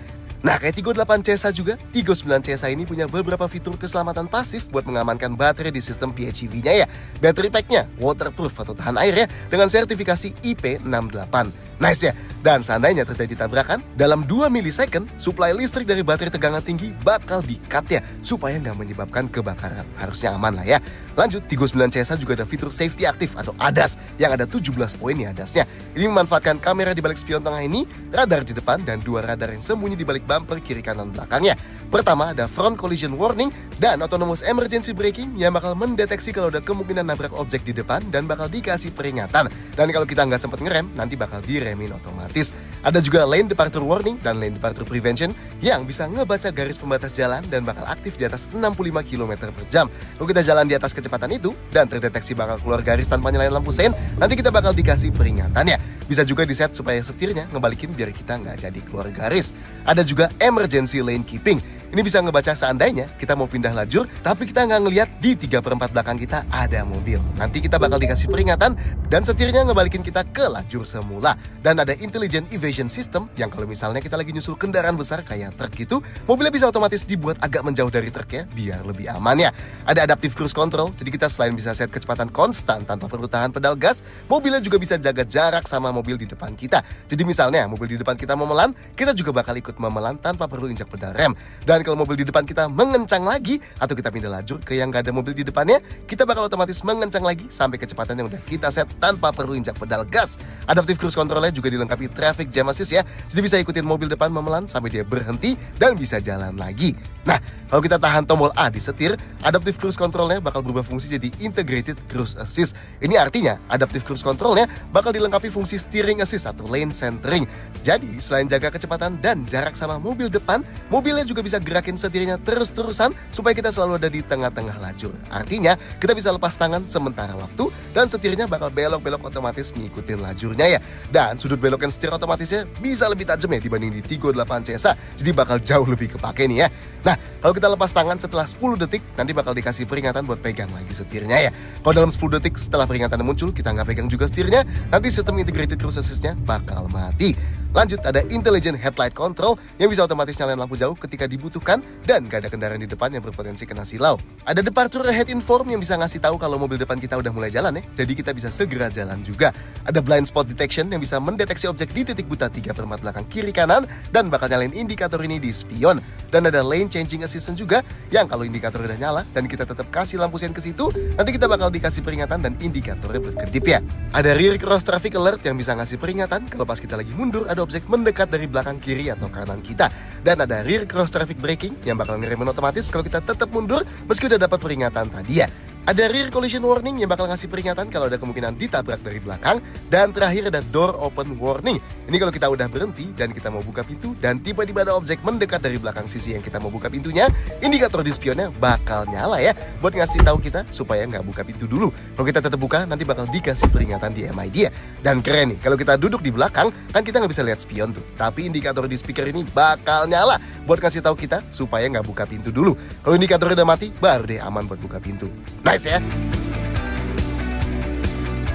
Nah, kayak Tiggo 8 CSA juga, Tiggo 9 CSA ini punya beberapa fitur keselamatan pasif buat mengamankan baterai di sistem PHEV-nya ya. Battery pack-nya waterproof atau tahan air ya, dengan sertifikasi IP68. Nice ya. Dan seandainya terjadi tabrakan, dalam 2 milisecond, suplai listrik dari baterai tegangan tinggi bakal di-cut ya, supaya nggak menyebabkan kebakaran. Harusnya aman lah ya. Lanjut, Tiggo 9 CSA juga ada fitur safety aktif atau ADAS, yang ada 17 poin nih ADAS-nya. Ini memanfaatkan kamera di balik spion tengah ini, radar di depan, dan 2 radar yang sembunyi di balik bumper kiri kanan belakangnya. Pertama ada front collision warning dan autonomous emergency braking yang bakal mendeteksi kalau ada kemungkinan nabrak objek di depan dan bakal dikasih peringatan. Dan kalau kita nggak sempat ngerem, nanti bakal diremin otomatis. Ada juga lane departure warning dan lane departure prevention yang bisa ngebaca garis pembatas jalan dan bakal aktif di atas 65 km per jam. Kalau kita jalan di atas kecepatan itu dan terdeteksi bakal keluar garis tanpa nyalain lampu sein, nanti kita bakal dikasih peringatan ya. Bisa juga diset supaya setirnya ngebalikin biar kita nggak jadi keluar garis. Ada juga emergency lane keeping. Ini bisa ngebaca seandainya kita mau pindah lajur, tapi kita nggak ngelihat di 3/4 belakang kita ada mobil. Nanti kita bakal dikasih peringatan dan setirnya ngebalikin kita ke lajur semula. Dan ada intelligent evasion system yang kalau misalnya kita lagi nyusul kendaraan besar kayak truk gitu, mobilnya bisa otomatis dibuat agak menjauh dari truknya biar lebih aman ya. Ada adaptive cruise control, jadi kita selain bisa set kecepatan konstan tanpa perlu tahan pedal gas, mobilnya juga bisa jaga jarak sama mobil di depan kita. Jadi misalnya mobil di depan kita memelan, kita juga bakal ikut memelan tanpa perlu injak pedal rem. Dan kalau mobil di depan kita mengencang lagi atau kita pindah lajur ke yang gak ada mobil di depannya, kita bakal otomatis mengencang lagi sampai kecepatan yang udah kita set tanpa perlu injak pedal gas. Adaptive cruise controlnya juga dilengkapi traffic jam assist ya, jadi bisa ikutin mobil depan memelan sampai dia berhenti dan bisa jalan lagi. Nah, kalau kita tahan tombol A di setir, adaptive cruise controlnya bakal berubah fungsi jadi integrated cruise assist. Ini artinya adaptive cruise controlnya bakal dilengkapi fungsi steering assist atau lane centering. Jadi selain jaga kecepatan dan jarak sama mobil depan, mobilnya juga bisa gerakin setirnya terus-terusan supaya kita selalu ada di tengah-tengah lajur. Artinya kita bisa lepas tangan sementara waktu dan setirnya bakal belok-belok otomatis ngikutin lajurnya ya. Dan sudut belokan setir otomatisnya bisa lebih tajam ya dibanding di Tiggo 8 CSA, jadi bakal jauh lebih kepake nih ya. Nah, kalau kita lepas tangan setelah 10 detik, nanti bakal dikasih peringatan buat pegang lagi setirnya ya. Kalau dalam 10 detik setelah peringatan muncul, kita nggak pegang juga setirnya, nanti sistem integrated cruise assist-nya bakal mati. Lanjut, ada intelligent headlight control yang bisa otomatis nyalain lampu jauh ketika dibutuhkan dan gak ada kendaraan di depan yang berpotensi kena silau. Ada departure ahead inform yang bisa ngasih tahu kalau mobil depan kita udah mulai jalan ya, jadi kita bisa segera jalan juga. Ada blind spot detection yang bisa mendeteksi objek di titik buta 3/4 belakang kiri kanan dan bakal nyalain indikator ini di spion. Dan ada lane changing assistant juga yang kalau indikator udah nyala dan kita tetap kasih lampu sein ke situ, nanti kita bakal dikasih peringatan dan indikatornya berkedip ya. Ada rear cross traffic alert yang bisa ngasih peringatan kalau pas kita lagi mundur ada objek mendekat dari belakang kiri atau kanan kita. Dan ada rear cross traffic braking yang bakal ngeremin otomatis kalau kita tetap mundur meski udah dapat peringatan tadi ya. Ada rear collision warning yang bakal ngasih peringatan kalau ada kemungkinan ditabrak dari belakang. Dan terakhir ada door open warning. Ini kalau kita udah berhenti dan kita mau buka pintu dan tiba-tiba ada objek mendekat dari belakang sisi yang kita mau buka pintunya, indikator di spionnya bakal nyala ya, buat ngasih tahu kita supaya nggak buka pintu dulu. Kalau kita tetap buka, nanti bakal dikasih peringatan di MID ya. Dan keren nih, kalau kita duduk di belakang, kan kita nggak bisa lihat spion tuh. Tapi indikator di speaker ini bakal nyala buat kasih tahu kita supaya nggak buka pintu dulu. Kalau indikator udah mati, baru deh aman buat buka pintu. Nice ya.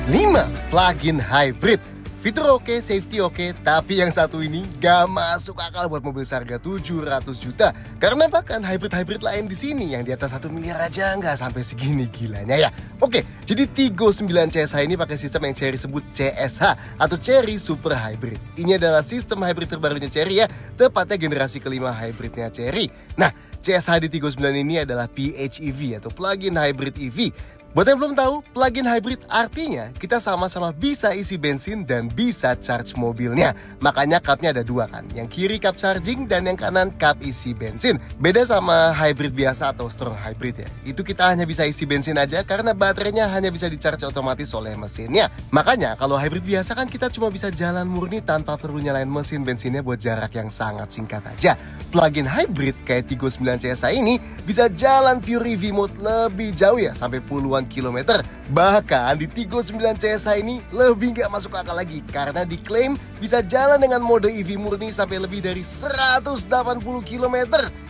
5. Plug-in hybrid. Fitur oke, safety oke, tapi yang satu ini gak masuk akal buat mobil seharga 700 juta. Karena bahkan hybrid-hybrid lain di sini yang di atas 1 miliar aja nggak sampai segini gilanya ya. Oke, jadi Tiggo 9 CSH ini pakai sistem yang Chery sebut CSH atau Chery Super Hybrid. Ini adalah sistem hybrid terbarunya Chery ya, tepatnya generasi kelima hybridnya Chery. Nah, CSH di Tiggo 9 ini adalah PHEV atau plug-in hybrid EV. Buat yang belum tahu, plug-in hybrid artinya kita sama-sama bisa isi bensin dan bisa charge mobilnya. Makanya cupnya ada dua kan, yang kiri cup charging dan yang kanan cup isi bensin. Beda sama hybrid biasa atau strong hybrid ya. Itu kita hanya bisa isi bensin aja karena baterainya hanya bisa di-charge otomatis oleh mesinnya. Makanya kalau hybrid biasa kan kita cuma bisa jalan murni tanpa perlu nyalain mesin bensinnya buat jarak yang sangat singkat aja. Plug-in hybrid kayak Tiggo 9 CSH ini bisa jalan pure EV mode lebih jauh ya, sampai puluhan kilometer. Bahkan di Tiggo 9 CSH ini lebih gak masuk akal lagi karena diklaim bisa jalan dengan mode EV murni sampai lebih dari 180 km.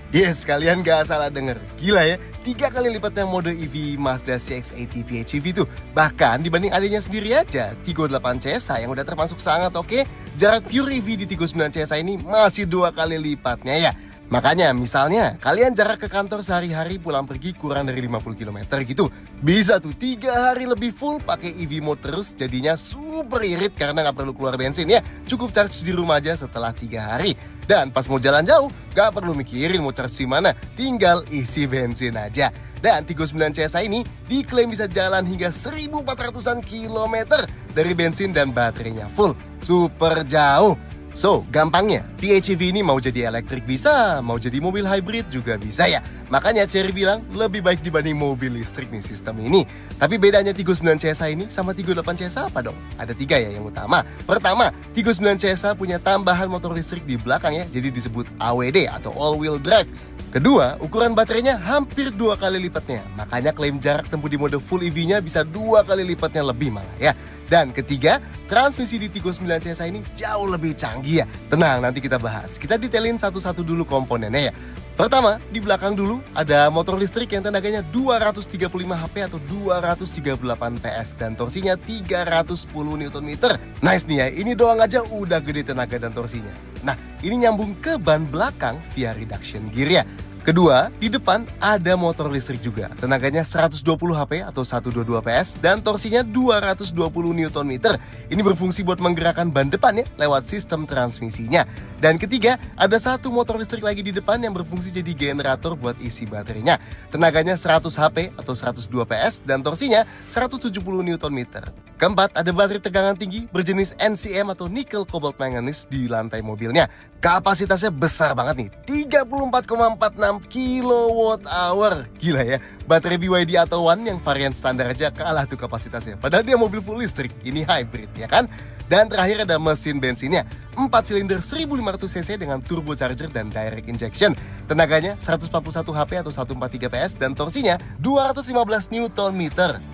Yes, kalian gak salah denger. Gila ya, 3 kali lipatnya mode EV Mazda CX-80 PHEV itu. Bahkan dibanding adanya sendiri aja, Tiggo 8 CSH yang udah termasuk sangat oke, jarak pure EV di Tiggo 9 CSH ini masih 2 kali lipatnya ya. Makanya misalnya kalian jarak ke kantor sehari-hari pulang pergi kurang dari 50 km gitu, bisa tuh 3 hari lebih full pakai EV mode terus, jadinya super irit karena nggak perlu keluar bensin ya. Cukup charge di rumah aja setelah 3 hari. Dan pas mau jalan jauh, gak perlu mikirin mau charge di mana, tinggal isi bensin aja. Dan Tiggo 9 CSH ini diklaim bisa jalan hingga 1400-an kilometer dari bensin dan baterainya full. Super jauh. So, gampangnya, PHEV ini mau jadi elektrik bisa, mau jadi mobil hybrid juga bisa ya. Makanya Chery bilang lebih baik dibanding mobil listrik nih sistem ini. Tapi bedanya Tiggo 9 CSH ini sama Tiggo 8 CSH apa dong? Ada 3 ya yang utama. Pertama, Tiggo 9 CSH punya tambahan motor listrik di belakang ya, jadi disebut AWD atau all wheel drive. Kedua, ukuran baterainya hampir 2 kali lipatnya. Makanya klaim jarak tempuh di mode full EV-nya bisa 2 kali lipatnya lebih malah ya. Dan ketiga, transmisi di Tiggo 9 CSH ini jauh lebih canggih ya. Tenang, nanti kita bahas. Kita detailin satu-satu dulu komponennya ya. Pertama, di belakang dulu ada motor listrik yang tenaganya 235 HP atau 238 PS dan torsinya 310 Nm. Nice nih ya, ini doang aja udah gede tenaga dan torsinya. Nah, ini nyambung ke ban belakang via reduction gear ya. Kedua, di depan ada motor listrik juga. Tenaganya 120 HP atau 122 PS dan torsinya 220 Nm. Ini berfungsi buat menggerakkan ban depan ya lewat sistem transmisinya. Dan ketiga, ada satu motor listrik lagi di depan yang berfungsi jadi generator buat isi baterainya. Tenaganya 100 HP atau 102 PS dan torsinya 170 Nm. Keempat, ada baterai tegangan tinggi berjenis NCM atau nickel cobalt manganese di lantai mobilnya. Kapasitasnya besar banget nih, 34,46 kWh. Gila ya, baterai BYD atau One yang varian standar aja kalah tuh kapasitasnya. Padahal dia mobil full listrik, ini hybrid ya kan? Dan terakhir ada mesin bensinnya, 4 silinder 1500 cc dengan turbocharger dan direct injection. Tenaganya 141 HP atau 143 PS dan torsinya 215 Nm.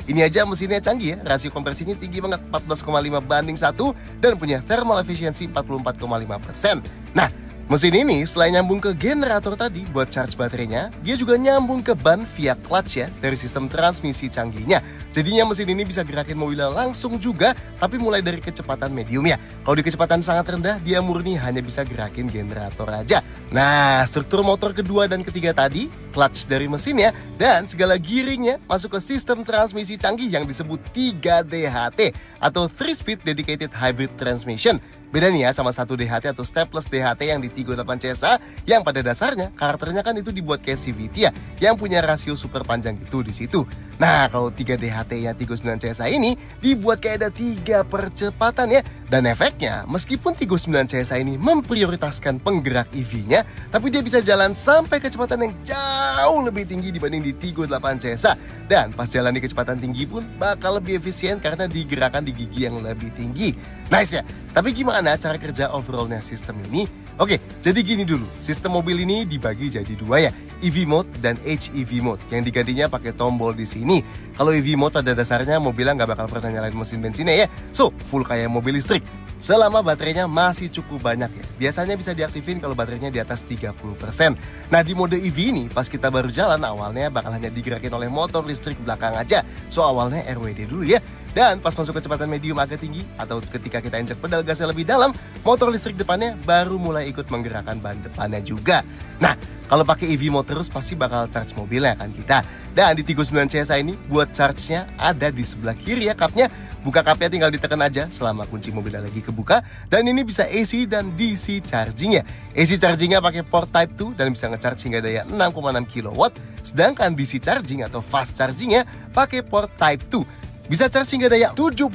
Ini aja mesinnya canggih ya, rasio kompresinya tinggi banget 14,5:1 dan punya thermal efficiency 44,5%. Nah, mesin ini selain nyambung ke generator tadi buat charge baterainya, dia juga nyambung ke ban via clutch ya dari sistem transmisi canggihnya. Jadinya mesin ini bisa gerakin mobilnya langsung juga, tapi mulai dari kecepatan medium ya. Kalau di kecepatan sangat rendah, dia murni hanya bisa gerakin generator aja. Nah, struktur motor kedua dan ketiga tadi, clutch dari mesinnya, dan segala gearingnya masuk ke sistem transmisi canggih yang disebut 3DHT atau 3-Speed Dedicated Hybrid Transmission. Beda nih ya sama 1DHT atau stepless DHT yang di Tiggo 8 CSH yang pada dasarnya karakternya kan itu dibuat kayak CVT ya, yang punya rasio super panjang gitu di situ. Nah, kalau 3DHT DHT-nya Tigo 9 CSA ini dibuat kayak ada 3 percepatan ya. Dan efeknya, meskipun Tigo 9 CSA ini memprioritaskan penggerak EV-nya, tapi dia bisa jalan sampai kecepatan yang jauh lebih tinggi dibanding di Tigo 8 CSA. Dan pas jalan di kecepatan tinggi pun bakal lebih efisien karena digerakkan di gigi yang lebih tinggi. Nice ya? Tapi gimana cara kerja overallnya sistem ini? Oke, jadi gini dulu, sistem mobil ini dibagi jadi 2 ya, EV mode dan HEV mode, yang digantinya pakai tombol di sini. Kalau EV mode pada dasarnya mobilnya nggak bakal pernah nyalain mesin bensinnya ya, so full kayak mobil listrik. Selama baterainya masih cukup banyak ya, biasanya bisa diaktifin kalau baterainya di atas 30%. Nah di mode EV ini, pas kita baru jalan awalnya bakal hanya digerakin oleh motor listrik belakang aja, so awalnya RWD dulu ya. Dan pas masuk kecepatan medium agak tinggi atau ketika kita injek pedal gasnya lebih dalam, motor listrik depannya baru mulai ikut menggerakkan ban depannya juga. Nah, kalau pakai EV mode terus pasti bakal charge mobilnya kan kita. Dan di Tigo 9 CSA ini buat charge-nya ada di sebelah kiri ya kapnya. Buka kapnya tinggal ditekan aja selama kunci mobilnya lagi kebuka. Dan ini bisa AC dan DC charging ya. AC chargingnya pakai port Type 2 dan bisa nge-charge hingga daya 6,6 kW. Sedangkan DC charging atau fast chargingnya pakai port Type 2. Bisa charge hingga daya 71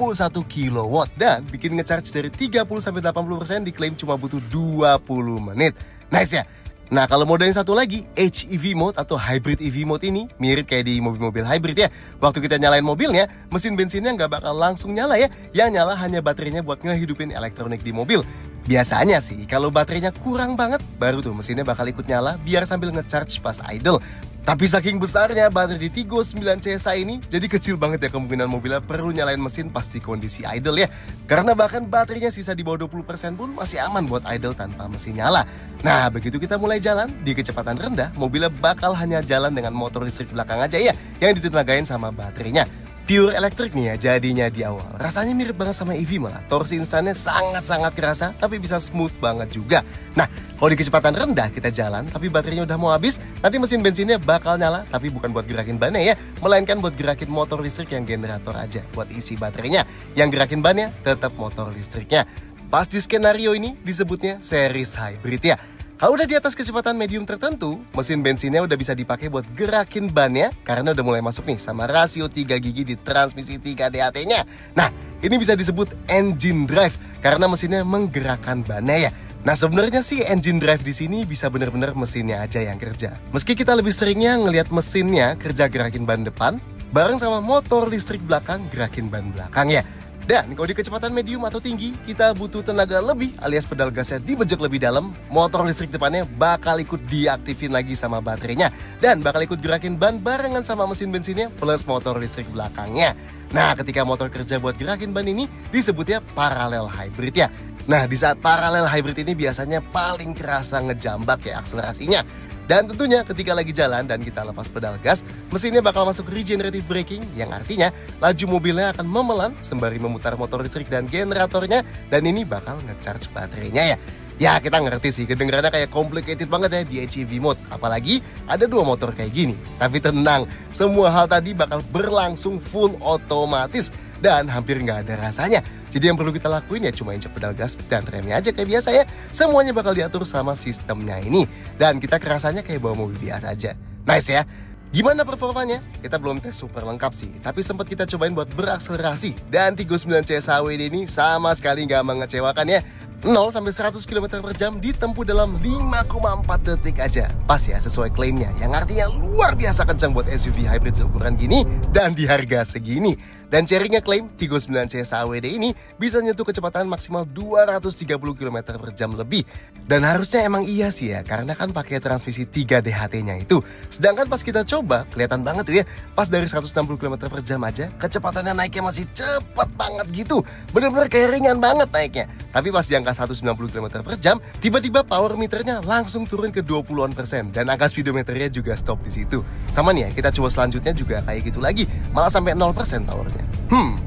kW dan bikin nge-charge dari 30-80% diklaim cuma butuh 20 menit. Nice ya? Nah kalau mode yang satu lagi, HEV mode atau hybrid EV mode ini mirip kayak di mobil-mobil hybrid ya. Waktu kita nyalain mobilnya, mesin bensinnya nggak bakal langsung nyala ya. Yang nyala hanya baterainya buat ngehidupin elektronik di mobil. Biasanya sih kalau baterainya kurang banget, baru tuh mesinnya bakal ikut nyala biar sambil nge-charge pas idle. Tapi saking besarnya baterai di Tigo 9 CSA ini, jadi kecil banget ya kemungkinan mobilnya perlu nyalain mesin pas di kondisi idle ya. Karena bahkan baterainya sisa di bawah 20% pun masih aman buat idle tanpa mesin nyala. Nah, begitu kita mulai jalan, di kecepatan rendah, mobilnya bakal hanya jalan dengan motor listrik belakang aja ya, yang ditenagain sama baterainya. Pure elektrik nih ya jadinya di awal. Rasanya mirip banget sama EV malah. Torsi instannya sangat-sangat kerasa, tapi bisa smooth banget juga. Nah, kalau di kecepatan rendah kita jalan, tapi baterainya udah mau habis, nanti mesin bensinnya bakal nyala, tapi bukan buat gerakin bannya ya, melainkan buat gerakin motor listrik yang generator aja, buat isi baterainya. Yang gerakin bannya tetap motor listriknya. Pas di skenario ini disebutnya series hybrid ya. Kalau udah di atas kecepatan medium tertentu, mesin bensinnya udah bisa dipakai buat gerakin bannya karena udah mulai masuk nih sama rasio 3 gigi di transmisi 3 DHT-nya. Nah, ini bisa disebut engine drive karena mesinnya menggerakkan bannya ya. Nah, sebenarnya sih engine drive di sini bisa benar-benar mesinnya aja yang kerja. Meski kita lebih seringnya ngelihat mesinnya kerja gerakin ban depan, bareng sama motor listrik belakang gerakin ban belakang ya. Dan kalau di kecepatan medium atau tinggi, kita butuh tenaga lebih alias pedal gasnya dibejek lebih dalam, motor listrik depannya bakal ikut diaktifin lagi sama baterainya. Dan bakal ikut gerakin ban barengan sama mesin bensinnya plus motor listrik belakangnya. Nah, ketika motor kerja buat gerakin ban ini disebutnya parallel hybrid ya. Nah, di saat parallel hybrid ini biasanya paling kerasa ngejambak ya akselerasinya. Dan tentunya ketika lagi jalan dan kita lepas pedal gas, mesinnya bakal masuk regenerative braking yang artinya laju mobilnya akan memelan sembari memutar motor listrik dan generatornya dan ini bakal nge-charge baterainya ya. Ya kita ngerti sih kedengarannya kayak complicated banget ya di HEV mode. Apalagi ada 2 motor kayak gini. Tapi tenang, semua hal tadi bakal berlangsung full otomatis dan hampir nggak ada rasanya. Jadi yang perlu kita lakuin ya cuma injek pedal gas dan remnya aja kayak biasa ya. Semuanya bakal diatur sama sistemnya ini. Dan kita kerasanya kayak bawa mobil biasa aja. Nice ya. Gimana performanya? Kita belum tes super lengkap sih, tapi sempat kita cobain buat berakselerasi. Dan Tigo 9 CSA AWD ini sama sekali nggak mengecewakan ya. 0 sampai 100 km per jam ditempuh dalam 5,4 detik aja. Pas ya sesuai klaimnya, yang artinya luar biasa kencang buat SUV hybrid seukuran gini dan di harga segini. Dan Chery ngeklaim Tigo 9 CSA AWD ini bisa nyentuh kecepatan maksimal 230 km per jam lebih. Dan harusnya emang iya sih ya, karena kan pakai transmisi 3 DHT-nya itu. Sedangkan pas kita coba, kelihatan banget tuh ya, pas dari 160 km per jam aja, kecepatannya naiknya masih cepet banget gitu. Bener-bener kayak ringan banget naiknya. Tapi pas di angka 190 km per jam, tiba-tiba power meternya langsung turun ke 20% dan angka speedometernya juga stop di situ. Sama nih ya, kita coba selanjutnya juga kayak gitu lagi, malah sampai 0% powernya.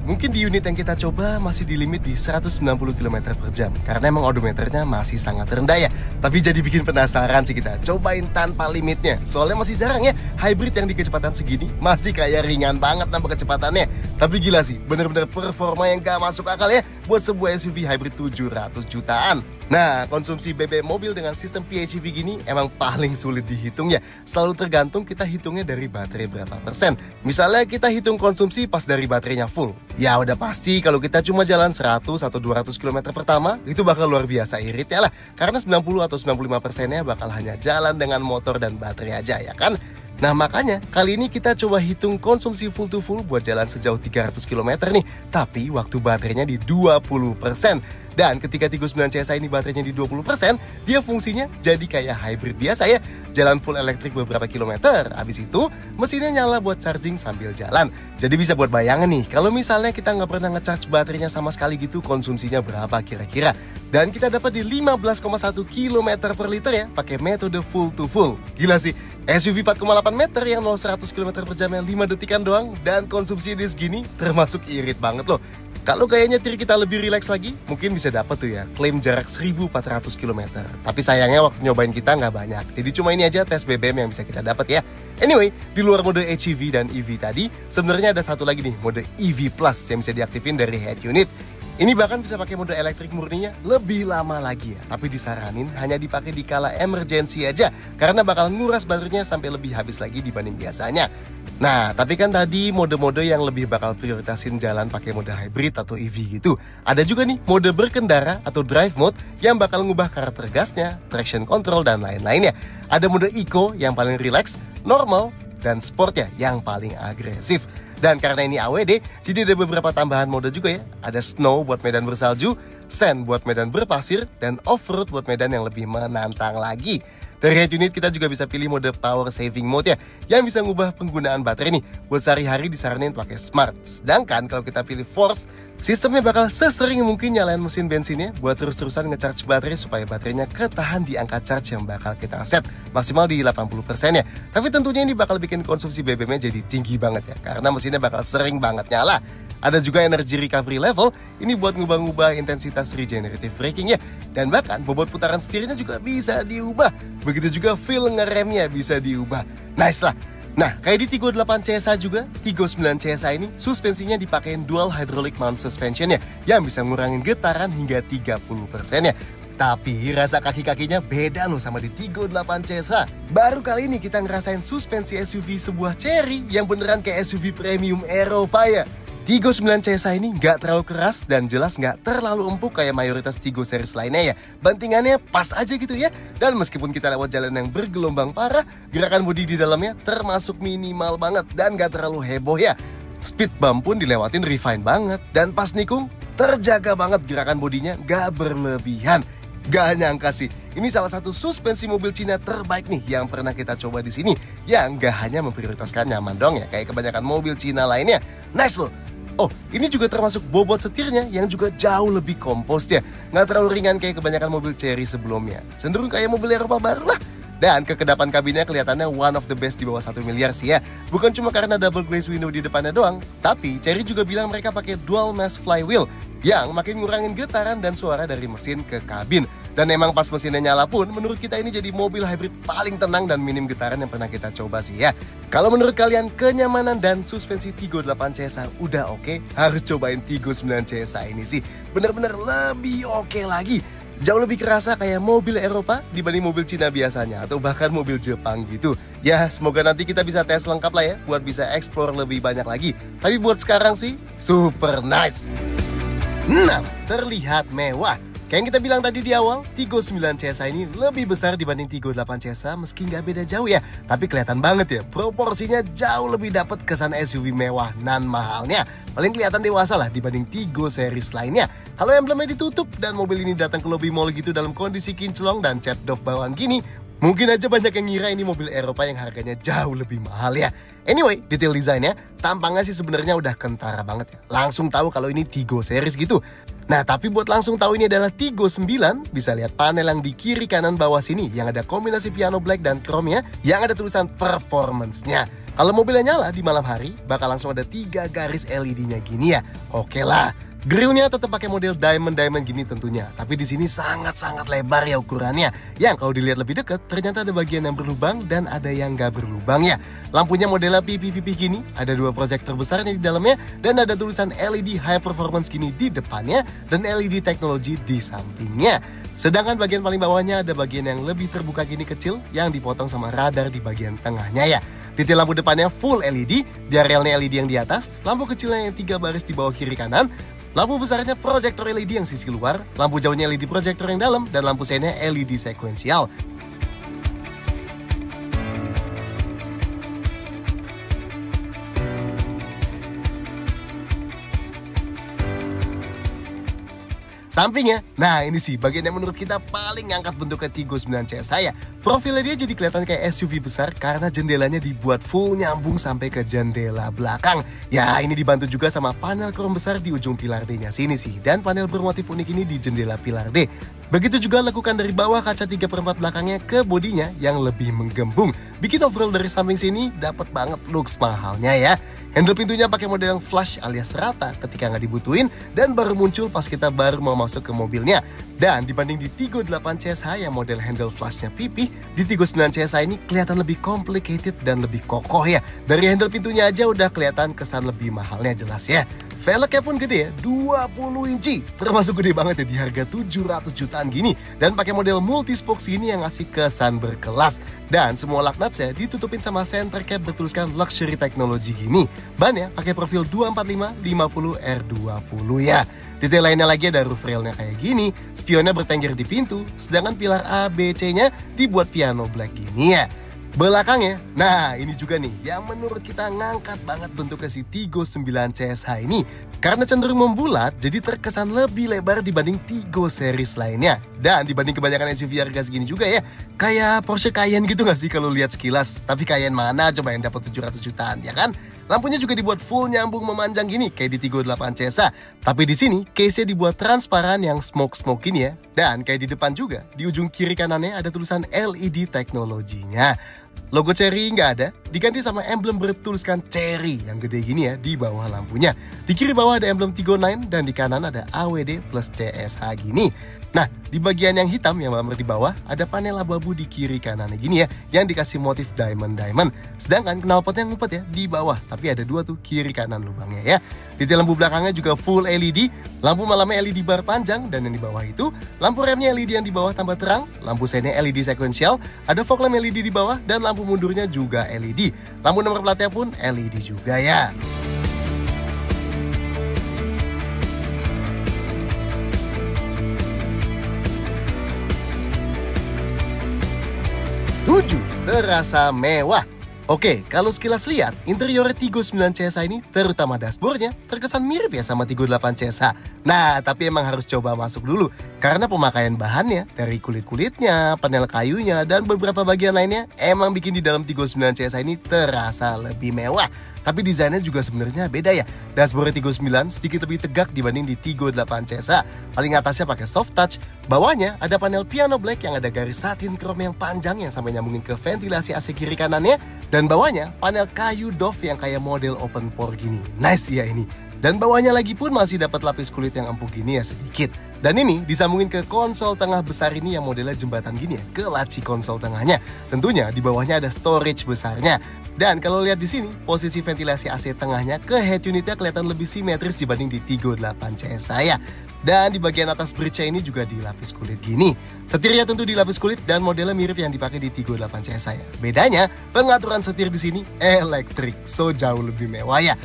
Mungkin di unit yang kita coba masih di limit di 190 km per jam karena emang odometernya masih sangat rendah ya. Tapi jadi bikin penasaran sih kita cobain tanpa limitnya. Soalnya masih jarang ya hybrid yang di kecepatan segini masih kayak ringan banget nambah kecepatannya. Tapi gila sih, bener-bener performa yang gak masuk akal ya buat sebuah SUV hybrid 700 jutaan. Nah, konsumsi BBM mobil dengan sistem PHEV gini emang paling sulit dihitung ya. Selalu tergantung kita hitungnya dari baterai berapa persen. Misalnya kita hitung konsumsi pas dari baterainya full. Ya udah pasti kalau kita cuma jalan 100 atau 200 km pertama, itu bakal luar biasa irit ya lah. Karena 90 atau 95%-nya bakal hanya jalan dengan motor dan baterai aja ya kan. Nah makanya kali ini kita coba hitung konsumsi full to full buat jalan sejauh 300 km nih. Tapi waktu baterainya di 20%. Dan ketika Tiggo 9 CSI ini baterainya di 20%, dia fungsinya jadi kayak hybrid biasa ya. Jalan full elektrik beberapa kilometer, habis itu mesinnya nyala buat charging sambil jalan. Jadi bisa buat bayangan nih, kalau misalnya kita nggak pernah ngecharge baterainya sama sekali gitu, konsumsinya berapa kira-kira. Dan kita dapat di 15,1 km per liter ya, pakai metode full to full. Gila sih, SUV 4,8 meter yang 0-100 km per jamnya 5 detikan doang, dan konsumsi dia segini termasuk irit banget loh. Kalau kayaknya nyetir kita lebih rileks lagi, mungkin bisa dapat tuh ya, klaim jarak 1400 km. Tapi sayangnya waktu nyobain kita nggak banyak. Jadi cuma ini aja tes BBM yang bisa kita dapat ya. Anyway, di luar mode HEV dan EV tadi, sebenarnya ada satu lagi nih, mode EV Plus yang bisa diaktifin dari head unit. Ini bahkan bisa pakai mode elektrik murninya lebih lama lagi ya. Tapi disaranin hanya dipakai di kala emergency aja, karena bakal nguras baterainya sampai lebih habis lagi dibanding biasanya. Nah, tapi kan tadi mode-mode yang lebih bakal prioritasin jalan pakai mode hybrid atau EV gitu. Ada juga nih mode berkendara atau drive mode yang bakal ngubah karakter gasnya, traction control, dan lain-lainnya. Ada mode eco yang paling relax, normal, dan sport ya yang paling agresif. Dan karena ini AWD, jadi ada beberapa tambahan mode juga ya. Ada snow buat medan bersalju, sand buat medan berpasir, dan off-road buat medan yang lebih menantang lagi. Dari head unit kita juga bisa pilih mode power saving mode ya, yang bisa ngubah penggunaan baterai nih. Buat sehari-hari disaranin pakai smart. Sedangkan kalau kita pilih force, sistemnya bakal sesering mungkin nyalain mesin bensinnya buat terus-terusan ngecharge baterai supaya baterainya ketahan di angka charge yang bakal kita set maksimal di 80% ya. Tapi tentunya ini bakal bikin konsumsi BBM-nya jadi tinggi banget ya, karena mesinnya bakal sering banget nyala. Ada juga energy recovery level, ini buat ngubah-ngubah intensitas regenerative braking ya. Dan bahkan bobot putaran setirnya juga bisa diubah. Begitu juga feel ngeremnya bisa diubah. Nice lah. Nah, kayak di Tiggo 8 CSA juga, Tiggo 9 CSA ini suspensinya dipakein dual hydraulic mount suspension ya, yang bisa ngurangin getaran hingga 30% ya. Tapi rasa kaki-kakinya beda loh sama di Tiggo 8 CSA. Baru kali ini kita ngerasain suspensi SUV sebuah Chery yang beneran kayak SUV premium Eropa ya. Tiggo 9 CSA ini nggak terlalu keras dan jelas nggak terlalu empuk kayak mayoritas Tiggo series lainnya ya. Bantingannya pas aja gitu ya. Dan meskipun kita lewat jalan yang bergelombang parah, gerakan bodi di dalamnya termasuk minimal banget dan nggak terlalu heboh ya. Speed bump pun dilewatin refine banget. Dan pas nikung, terjaga banget gerakan bodinya nggak berlebihan. Gak nyangka sih, ini salah satu suspensi mobil Cina terbaik nih yang pernah kita coba di sini. Yang gak hanya memprioritaskan nyaman dong ya, kayak kebanyakan mobil Cina lainnya. Nice loh. Oh, ini juga termasuk bobot setirnya yang juga jauh lebih kompos ya. Nggak terlalu ringan kayak kebanyakan mobil Chery sebelumnya. Cenderung kayak mobil Eropa baru lah. Dan kekedapan kabinnya kelihatannya one of the best di bawah 1 miliar sih ya. Bukan cuma karena double glaze window di depannya doang, tapi Chery juga bilang mereka pakai dual mass flywheel yang makin ngurangin getaran dan suara dari mesin ke kabin. Dan emang pas mesinnya nyala pun, menurut kita ini jadi mobil hybrid paling tenang dan minim getaran yang pernah kita coba sih ya. Kalau menurut kalian kenyamanan dan suspensi Tiggo 8 CSA udah oke, harus cobain Tiggo 9 CSA ini sih. Bener-bener lebih oke lagi. Jauh lebih kerasa kayak mobil Eropa dibanding mobil Cina biasanya, atau bahkan mobil Jepang gitu. Ya, semoga nanti kita bisa tes lengkap lah ya, buat bisa explore lebih banyak lagi. Tapi buat sekarang sih, super nice. 6. Terlihat mewah. Kayak yang kita bilang tadi di awal, Tiggo 9 CSA ini lebih besar dibanding Tiggo 8 CSA meski nggak beda jauh ya. Tapi kelihatan banget ya, proporsinya jauh lebih dapat kesan SUV mewah nan mahalnya. Paling kelihatan dewasa lah dibanding Tiggo series lainnya. Kalau emblemnya ditutup dan mobil ini datang ke lobby mall gitu dalam kondisi kinclong dan cat doff bawaan gini, mungkin aja banyak yang ngira ini mobil Eropa yang harganya jauh lebih mahal ya. Anyway, detail desainnya, tampangnya sih sebenarnya udah kentara banget ya. Langsung tahu kalau ini Tiggo series gitu. Nah, tapi buat langsung tahu ini adalah Tiggo 9, bisa lihat panel yang di kiri kanan bawah sini yang ada kombinasi piano black dan chrome-nya yang ada tulisan performance-nya. Kalau mobilnya nyala di malam hari, bakal langsung ada 3 garis LED-nya gini ya. Oke lah. Grillnya tetap pakai model diamond gini tentunya, tapi di sini sangat-sangat lebar ya ukurannya. Yang kalau dilihat lebih dekat, ternyata ada bagian yang berlubang dan ada yang nggak berlubang ya. Lampunya modelnya pipi-pipi gini, ada 2 proyektor besarnya di dalamnya, dan ada tulisan LED High Performance gini di depannya, dan LED teknologi di sampingnya. Sedangkan bagian paling bawahnya ada bagian yang lebih terbuka gini kecil, yang dipotong sama radar di bagian tengahnya ya. Detail lampu depannya full LED, diarelnya LED yang di atas, lampu kecilnya yang 3 baris di bawah kiri kanan, lampu besarnya proyektor LED yang sisi luar, lampu jauhnya LED proyektor yang dalam, dan lampu seinnya LED sekuensial. Sampingnya, nah ini sih bagian yang menurut kita paling ngangkat bentuknya Tiggo 9 CS saya. Profilnya dia jadi kelihatan kayak SUV besar karena jendelanya dibuat full nyambung sampai ke jendela belakang. Ya ini dibantu juga sama panel krom besar di ujung pilar D-nya sini sih. Dan panel bermotif unik ini di jendela pilar D. Begitu juga lekukan dari bawah kaca 3/4 belakangnya ke bodinya yang lebih menggembung. Bikin overall dari samping sini dapat banget looks mahalnya ya. Handle pintunya pakai model yang flush alias rata ketika nggak dibutuhin dan baru muncul pas kita baru mau masuk ke mobilnya. Dan dibanding di Tiggo 8 CSH yang model handle flushnya pipih, di Tiggo 9 CSH ini kelihatan lebih complicated dan lebih kokoh ya. Dari handle pintunya aja udah kelihatan kesan lebih mahalnya jelas ya. Velgnya pun gede ya, 20 inci. Termasuk gede banget ya di harga 700 jutaan gini. Dan pakai model multi-spoke gini yang ngasih kesan berkelas. Dan semua lug nuts-nya ditutupin sama center cap bertuliskan luxury technology gini. Bannya pakai profil 245-50R20 ya. Detail lainnya lagi ada roof railnya kayak gini, spionnya bertengger di pintu, sedangkan pilar A, B, C-nya dibuat piano black gini ya. Belakangnya, nah ini juga nih yang menurut kita ngangkat banget bentuknya si Tiggo 9 CSH ini. Karena cenderung membulat, jadi terkesan lebih lebar dibanding Tiggo series lainnya. Dan dibanding kebanyakan SUV harga segini juga ya, kayak Porsche Cayenne gitu gak sih kalau lihat sekilas? Tapi Cayenne mana coba yang dapat 700 jutaan ya kan? Lampunya juga dibuat full nyambung memanjang gini kayak di Tiggo 8 CSH. Tapi di sini case-nya dibuat transparan yang smoke gini ya. Dan kayak di depan juga, di ujung kiri kanannya ada tulisan LED teknologinya. Logo Chery nggak ada, diganti sama emblem bertuliskan Chery yang gede gini ya di bawah lampunya. Di kiri bawah ada emblem Tiggo 9 dan di kanan ada AWD plus CSH gini. Nah, di bagian yang hitam yang melamar di bawah ada panel abu-abu di kiri kanannya gini ya, yang dikasih motif diamond. Sedangkan knalpotnya ngumpet ya di bawah, tapi ada 2 tuh kiri kanan lubangnya ya. Detail lampu belakangnya juga full LED, lampu malamnya LED bar panjang, dan yang di bawah itu lampu remnya LED yang di bawah tambah terang, lampu seinnya LED sekuensial, ada fog lamp LED di bawah, dan lampu mundurnya juga LED. Lampu nomor platnya pun LED juga ya. Terasa mewah. Oke, kalau sekilas lihat, interior Tiggo 9 CSH ini, terutama dashboardnya, terkesan mirip ya sama Tiggo 8 CSH. Nah, tapi emang harus coba masuk dulu, karena pemakaian bahannya, dari kulit-kulitnya, panel kayunya, dan beberapa bagian lainnya, emang bikin di dalam Tiggo 9 CSH ini terasa lebih mewah. Tapi desainnya juga sebenarnya beda ya. Dashboard Tiggo 9 sedikit lebih tegak dibanding di Tiggo 8 CSH. Paling atasnya pakai soft touch, bawahnya ada panel piano black yang ada garis satin chrome yang panjang yang sampai nyambungin ke ventilasi AC kiri kanannya. Dan bawahnya panel kayu doff yang kayak model open pore gini. Nice ya ini. Dan bawahnya lagi pun masih dapat lapis kulit yang empuk gini ya sedikit. Dan ini disambungin ke konsol tengah besar ini yang modelnya jembatan gini ya, ke laci konsol tengahnya. Tentunya di bawahnya ada storage besarnya. Dan kalau lihat di sini, posisi ventilasi AC tengahnya ke head unitnya kelihatan lebih simetris dibanding di Tiggo 8 CS saya. Dan di bagian atas bridge ini juga dilapis kulit gini. Setirnya tentu dilapis kulit dan modelnya mirip yang dipakai di Tiggo 8 CS saya. Bedanya, pengaturan setir di sini elektrik, so jauh lebih mewah ya.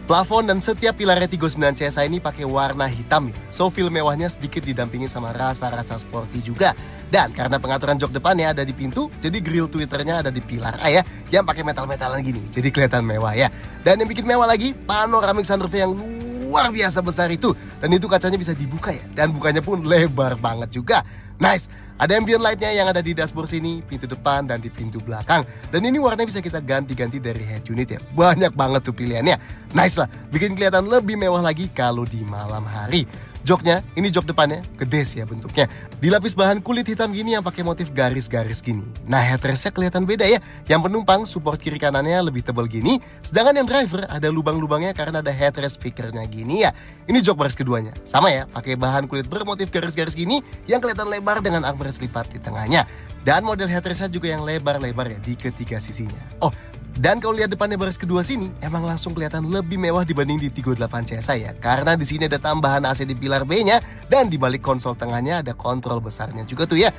Plafon dan setiap pilarnya Tiggo 9 CSH ini pakai warna hitam ya. So feel mewahnya sedikit didampingin sama rasa-rasa sporty juga. Dan karena pengaturan jok depannya ada di pintu, jadi grill tweeternya ada di pilar A ya, yang pakai metal-metalan gini. Jadi kelihatan mewah ya. Dan yang bikin mewah lagi, panoramic sunroof yang luar biasa besar itu. Dan itu kacanya bisa dibuka ya. Dan bukanya pun lebar banget juga. Nice. Ada ambient lightnya yang ada di dashboard sini, pintu depan dan di pintu belakang. Dan ini warnanya bisa kita ganti-ganti dari head unit ya. Banyak banget tuh pilihannya. Nice lah, bikin kelihatan lebih mewah lagi kalau di malam hari. Joknya, ini jok depannya, gede sih ya bentuknya. Dilapis bahan kulit hitam gini yang pakai motif garis-garis gini. Nah, headrestnya kelihatan beda ya. Yang penumpang support kiri kanannya lebih tebal gini, sedangkan yang driver ada lubang-lubangnya karena ada headrest speakernya gini ya. Ini jok baris keduanya, sama ya, pakai bahan kulit bermotif garis-garis gini yang kelihatan lebar dengan armrest lipat di tengahnya. Dan model headrestnya juga yang lebar-lebar ya di ketiga sisinya. Oh, dan kalau lihat depannya baris kedua sini, emang langsung kelihatan lebih mewah dibanding di Tiggo 8 CSI ya. Karena di sini ada tambahan AC di pilar B-nya dan di balik konsol tengahnya ada kontrol besarnya juga tuh ya.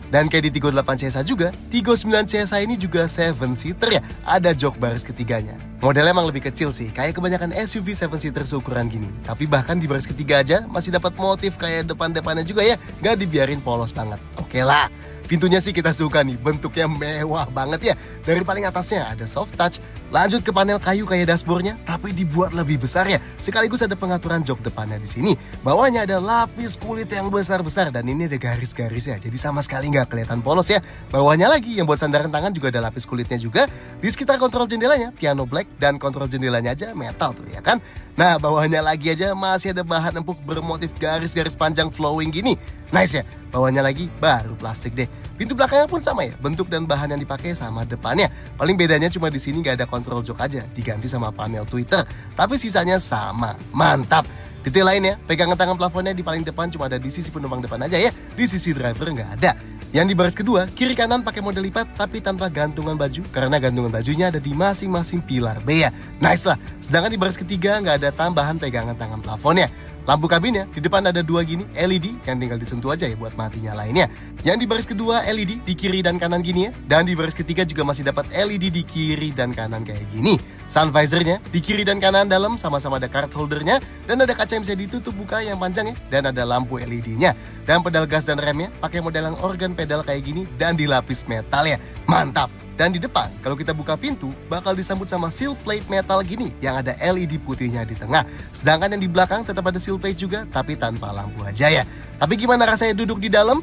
Dan kayak di Tiggo 8 CSI juga, Tiggo 9 CSI ini juga 7-seater ya. Ada jok baris ketiganya. Modelnya emang lebih kecil sih, kayak kebanyakan SUV 7-seater seukuran gini. Tapi bahkan di baris ketiga aja masih dapat motif kayak depan-depannya juga ya. Gak dibiarin polos banget. Oke lah. Pintunya sih kita suka nih, bentuknya mewah banget ya. Dari paling atasnya ada soft touch, lanjut ke panel kayu kayak dashboardnya, tapi dibuat lebih besar ya. Sekaligus ada pengaturan jok depannya di sini. Bawahnya ada lapis kulit yang besar-besar dan ini ada garis-garisnya, jadi sama sekali nggak kelihatan polos ya. Bawahnya lagi yang buat sandaran tangan juga ada lapis kulitnya juga. Di sekitar kontrol jendelanya piano black dan kontrol jendelanya aja metal tuh ya kan. Nah, bawahnya lagi aja masih ada bahan empuk bermotif garis-garis panjang flowing gini. Nice ya. Bawahnya lagi baru plastik deh. Pintu belakangnya pun sama ya, bentuk dan bahan yang dipakai sama depannya. Paling bedanya cuma di sini nggak ada kontrol jok aja, diganti sama panel tweeter. Tapi sisanya sama, mantap. Detail lainnya, pegangan tangan plafonnya di paling depan cuma ada di sisi penumpang depan aja ya, di sisi driver nggak ada. Yang di baris kedua, kiri kanan pakai model lipat tapi tanpa gantungan baju, karena gantungan bajunya ada di masing-masing pilar B ya. Nice lah. Sedangkan di baris ketiga nggak ada tambahan pegangan tangan plafonnya. Lampu kabinnya di depan ada dua gini LED yang tinggal disentuh aja ya buat mati nyalainnya. Yang di baris kedua LED di kiri dan kanan gini ya. Dan di baris ketiga juga masih dapat LED di kiri dan kanan kayak gini. Sun visornya di kiri dan kanan dalam sama-sama ada card holdernya. Dan ada kaca yang bisa ditutup buka yang panjang ya. Dan ada lampu LED-nya. Dan pedal gas dan remnya pakai model yang organ pedal kayak gini dan dilapis metal ya. Mantap! Dan di depan, kalau kita buka pintu, bakal disambut sama seal plate metal gini yang ada LED putihnya di tengah. Sedangkan yang di belakang tetap ada seal plate juga, tapi tanpa lampu aja ya. Tapi gimana rasanya duduk di dalam?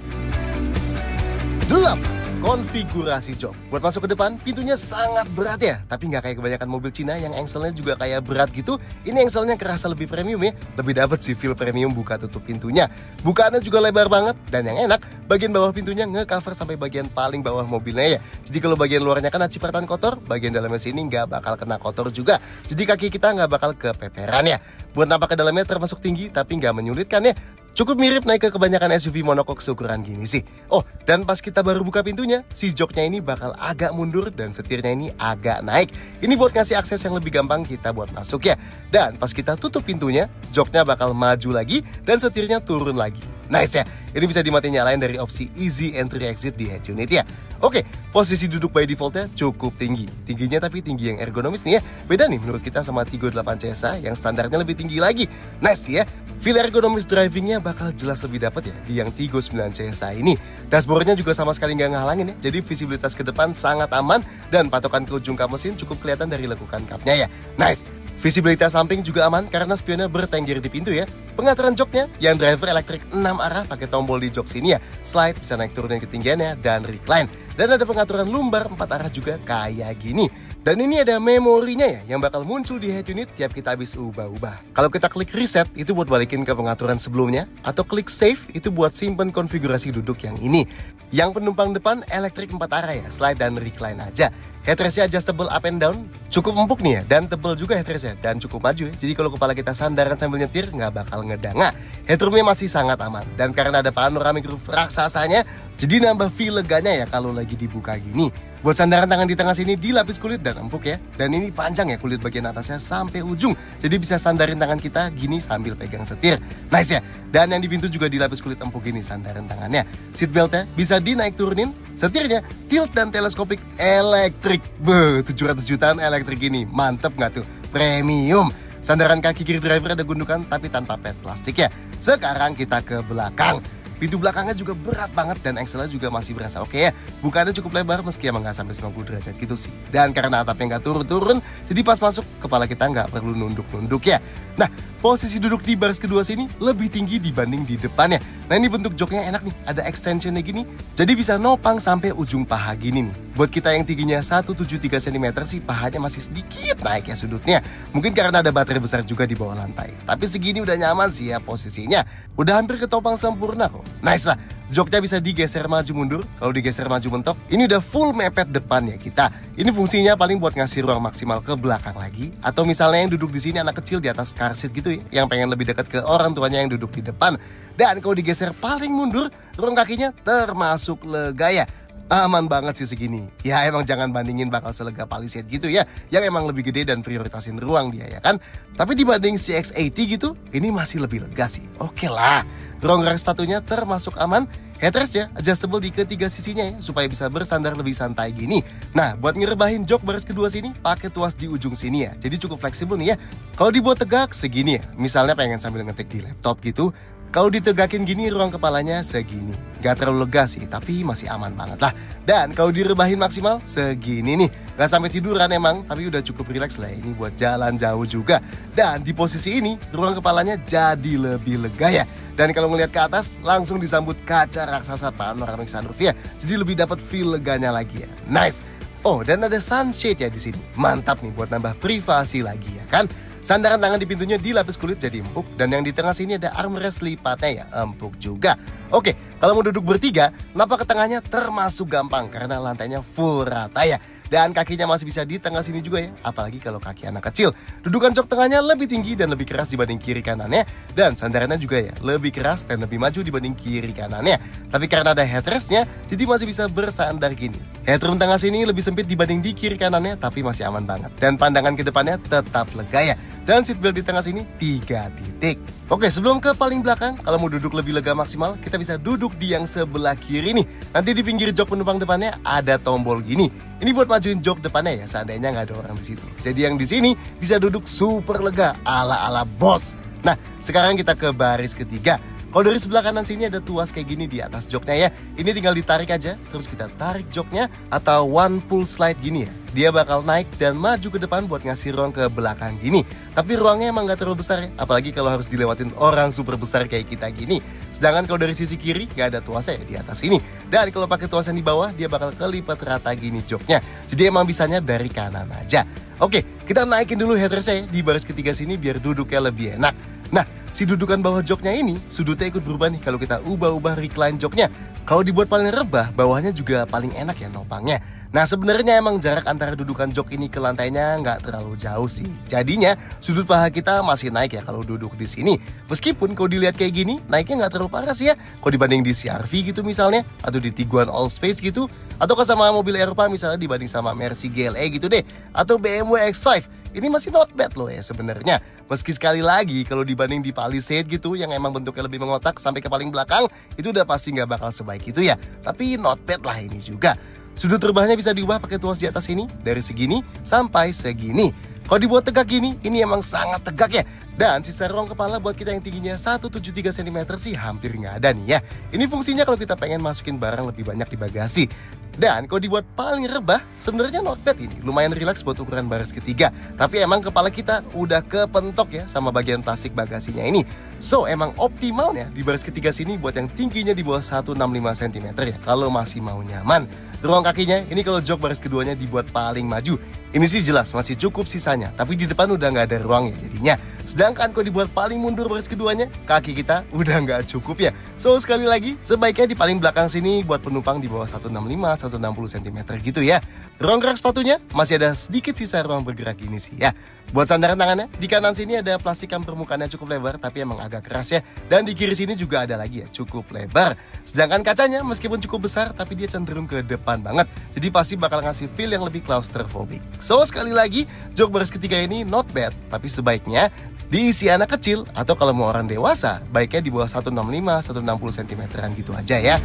Gelap. Konfigurasi jok. Buat masuk ke depan, pintunya sangat berat ya. Tapi nggak kayak kebanyakan mobil Cina yang engselnya juga kayak berat gitu. Ini engselnya kerasa lebih premium ya. Lebih dapet sih feel premium buka tutup pintunya. Bukaannya juga lebar banget. Dan yang enak, bagian bawah pintunya nge-cover sampai bagian paling bawah mobilnya ya. Jadi kalau bagian luarnya kena cipratan kotor, bagian dalamnya sini nggak bakal kena kotor juga. Jadi kaki kita nggak bakal kepeperan ya. Buat nampak ke dalamnya termasuk tinggi tapi nggak menyulitkan ya. Cukup mirip naik ke kebanyakan SUV monokok seukuran gini sih. Oh, dan pas kita baru buka pintunya, si joknya ini bakal agak mundur dan setirnya ini agak naik. Ini buat ngasih akses yang lebih gampang kita buat masuk ya. Dan pas kita tutup pintunya, joknya bakal maju lagi dan setirnya turun lagi. Nice ya, ini bisa dimati nyalain dari opsi Easy Entry Exit di head unit ya. Oke, posisi duduk by defaultnya cukup tinggi. Tingginya tapi tinggi yang ergonomis nih ya. Beda nih menurut kita sama Tiggo 8 CSI yang standarnya lebih tinggi lagi. Nice ya, feel ergonomis drivingnya bakal jelas lebih dapat ya di yang Tiggo 9 CSI ini. Dashboardnya juga sama sekali nggak ngehalangin ya. Jadi visibilitas ke depan sangat aman dan patokan ke ujung kap mesin cukup kelihatan dari lekukan kapnya ya. Nice. Visibilitas samping juga aman karena spionnya bertengger di pintu ya. Pengaturan joknya yang driver elektrik 6 arah pakai tombol di jok sini ya. Slide bisa naik turunin ketinggiannya dan recline. Dan ada pengaturan lumbar 4 arah juga kayak gini. Dan ini ada memorinya ya yang bakal muncul di head unit tiap kita habis ubah-ubah. Kalau kita klik reset itu buat balikin ke pengaturan sebelumnya. Atau klik save itu buat simpen konfigurasi duduk yang ini. Yang penumpang depan elektrik 4 arah ya, slide dan recline aja. Headrestnya adjustable up and down, cukup empuk nih ya, dan tebal juga headrestnya, dan cukup maju ya. Jadi kalau kepala kita sandaran sambil nyetir, nggak bakal ngedanga. Headroomnya masih sangat aman, dan karena ada panoramic roof raksasanya, jadi nambah feel leganya ya kalau lagi dibuka gini. Buat sandaran tangan di tengah sini dilapis kulit dan empuk ya. Dan ini panjang ya kulit bagian atasnya sampai ujung. Jadi bisa sandarin tangan kita gini sambil pegang setir. Nice ya. Dan yang di pintu juga dilapis kulit empuk gini sandaran tangannya. Seatbeltnya bisa dinaik turunin. Setirnya tilt dan teleskopik elektrik. 700 jutaan elektrik ini. Mantep nggak tuh? Premium. Sandaran kaki kiri driver ada gundukan tapi tanpa pad plastik ya. Sekarang kita ke belakang. Pintu belakangnya juga berat banget dan engselnya juga masih berasa oke ya. Bukannya cukup lebar meski emang nggak sampai 90 derajat gitu sih. Dan karena atapnya nggak turun-turun, jadi pas masuk kepala kita nggak perlu nunduk-nunduk ya. Nah, Posisi duduk di baris kedua sini lebih tinggi dibanding di depannya. Nah ini bentuk joknya enak nih, ada extensionnya gini. Jadi bisa nopang sampai ujung paha gini nih. Buat kita yang tingginya 173 cm sih pahanya masih sedikit naik ya sudutnya. Mungkin karena ada baterai besar juga di bawah lantai. Tapi segini udah nyaman sih ya posisinya. Udah hampir ketopang sempurna kok. Nice lah. Joknya bisa digeser maju mundur. Kalau digeser maju mentok, ini udah full mepet depannya kita. Ini fungsinya paling buat ngasih ruang maksimal ke belakang lagi. Atau misalnya yang duduk di sini anak kecil di atas car seat gitu ya, yang pengen lebih dekat ke orang tuanya yang duduk di depan. Dan kalau digeser paling mundur, ruang kakinya termasuk lega ya. Aman banget sih segini. Ya emang jangan bandingin bakal selega Palisade gitu ya, yang emang lebih gede dan prioritasin ruang dia ya kan. Tapi dibanding CX-80 gitu, ini masih lebih lega sih. Oke lah. Ruang gerak sepatunya termasuk aman. Headrestnya adjustable di ketiga sisinya ya, supaya bisa bersandar lebih santai gini. Nah, buat ngerebahin jok baris kedua sini, pakai tuas di ujung sini ya. Jadi cukup fleksibel nih ya. Kalau dibuat tegak segini ya, misalnya pengen sambil ngetik di laptop gitu. Kalau ditegakin gini ruang kepalanya segini. Gak terlalu lega sih, tapi masih aman banget lah. Dan kalau direbahin maksimal segini nih. Gak sampai tiduran emang, tapi udah cukup rileks lah ini buat jalan jauh juga. Dan di posisi ini, ruang kepalanya jadi lebih lega ya. Dan kalau ngelihat ke atas, langsung disambut kaca raksasa panoramic sunroof ya. Jadi lebih dapat feel leganya lagi ya. Nice. Oh, dan ada sunshade ya di sini. Mantap nih buat nambah privasi lagi ya kan. Sandaran tangan di pintunya dilapis kulit jadi empuk. Dan yang di tengah sini ada armrest lipatnya ya, empuk juga. Oke, kalau mau duduk bertiga, napak ke tengahnya termasuk gampang karena lantainya full rata ya. Dan kakinya masih bisa di tengah sini juga ya, apalagi kalau kaki anak kecil. Dudukan jok tengahnya lebih tinggi dan lebih keras dibanding kiri kanannya. Dan sandarannya juga ya, lebih keras dan lebih maju dibanding kiri kanannya. Tapi karena ada headrestnya, jadi masih bisa bersandar gini. Headroom tengah sini lebih sempit dibanding di kiri kanannya, tapi masih aman banget. Dan pandangan ke depannya tetap lega ya. Dan seatbelt di tengah sini 3 titik. Oke, sebelum ke paling belakang, kalau mau duduk lebih lega maksimal, kita bisa duduk di yang sebelah kiri nih. Nanti di pinggir jok penumpang depannya ada tombol gini. Ini buat majuin jok depannya ya, seandainya nggak ada orang di situ. Jadi yang di sini bisa duduk super lega, ala-ala bos. Nah, sekarang kita ke baris ketiga. Kalau dari sebelah kanan sini ada tuas kayak gini di atas joknya ya. Ini tinggal ditarik aja, terus kita tarik joknya atau one pull slide gini ya. Dia bakal naik dan maju ke depan buat ngasih ruang ke belakang gini. Tapi ruangnya emang gak terlalu besar ya, apalagi kalau harus dilewatin orang super besar kayak kita gini. Sedangkan kalau dari sisi kiri gak ada tuasnya ya di atas ini. Dan kalau pakai tuas yang di bawah, dia bakal kelipat rata gini joknya. Jadi emang bisanya dari kanan aja. Oke, kita naikin dulu headrestnya ya di baris ketiga sini biar duduknya lebih enak. Nah, si dudukan bawah joknya ini sudutnya ikut berubah nih kalau kita ubah-ubah recline joknya. Kalau dibuat paling rebah, bawahnya juga paling enak ya nopangnya. Nah sebenarnya emang jarak antara dudukan jok ini ke lantainya nggak terlalu jauh sih. Jadinya sudut paha kita masih naik ya kalau duduk di sini. Meskipun kalau dilihat kayak gini, naiknya nggak terlalu parah sih ya. Kalau dibanding di CR-V gitu misalnya, atau di Tiguan Allspace gitu, atau sama mobil Eropa misalnya dibanding sama Mercy GLE gitu deh, atau BMW X5. Ini masih not bad loh ya sebenarnya. Meski sekali lagi kalau dibanding di Palisade gitu yang emang bentuknya lebih mengotak sampai ke paling belakang, itu udah pasti nggak bakal sebaik itu ya. Tapi not bad lah ini juga. Sudut rebahnya bisa diubah pakai tuas di atas ini, dari segini sampai segini. Kalau dibuat tegak gini, ini emang sangat tegak ya. Dan sisa ruang kepala buat kita yang tingginya 173 cm sih hampir nggak ada nih ya. Ini fungsinya kalau kita pengen masukin barang lebih banyak di bagasi. Dan kalau dibuat paling rebah, sebenarnya not bad ini. Lumayan rileks buat ukuran baris ketiga. Tapi emang kepala kita udah kepentok ya sama bagian plastik bagasinya ini. So emang optimalnya di baris ketiga sini buat yang tingginya di bawah 165 cm ya. Kalau masih mau nyaman. Ruang kakinya ini kalau jok baris keduanya dibuat paling maju. Ini sih jelas masih cukup sisanya. Tapi di depan udah nggak ada ruang ya jadinya. Sedangkan kalau dibuat paling mundur baris keduanya, kaki kita udah nggak cukup ya. So sekali lagi, sebaiknya di paling belakang sini buat penumpang di bawah 165-160 cm gitu ya. Ruang gerak sepatunya masih ada sedikit sisa ruang bergerak ini sih ya. Buat sandaran tangannya, di kanan sini ada plastik yang permukaannya cukup lebar tapi emang agak keras ya. Dan di kiri sini juga ada lagi ya, cukup lebar. Sedangkan kacanya meskipun cukup besar tapi dia cenderung ke depan banget. Jadi pasti bakal ngasih feel yang lebih claustrophobic. So sekali lagi, jok baris ketiga ini not bad. Tapi sebaiknya diisi anak kecil atau kalau mau orang dewasa, baiknya di bawah 165-160 cm-an gitu aja ya.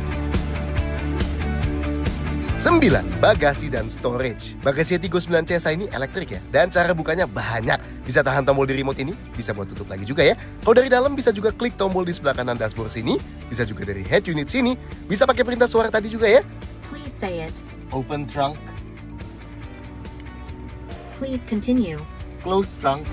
9. Bagasi dan storage. Bagasi Tiggo 9 CSH ini elektrik ya. Dan cara bukanya banyak. Bisa tahan tombol di remote ini, bisa buat tutup lagi juga ya. Kalau dari dalam bisa juga klik tombol di sebelah kanan dashboard sini. Bisa juga dari head unit sini. Bisa pakai perintah suara tadi juga ya. Please say it. Open trunk, Please continue. close trunk,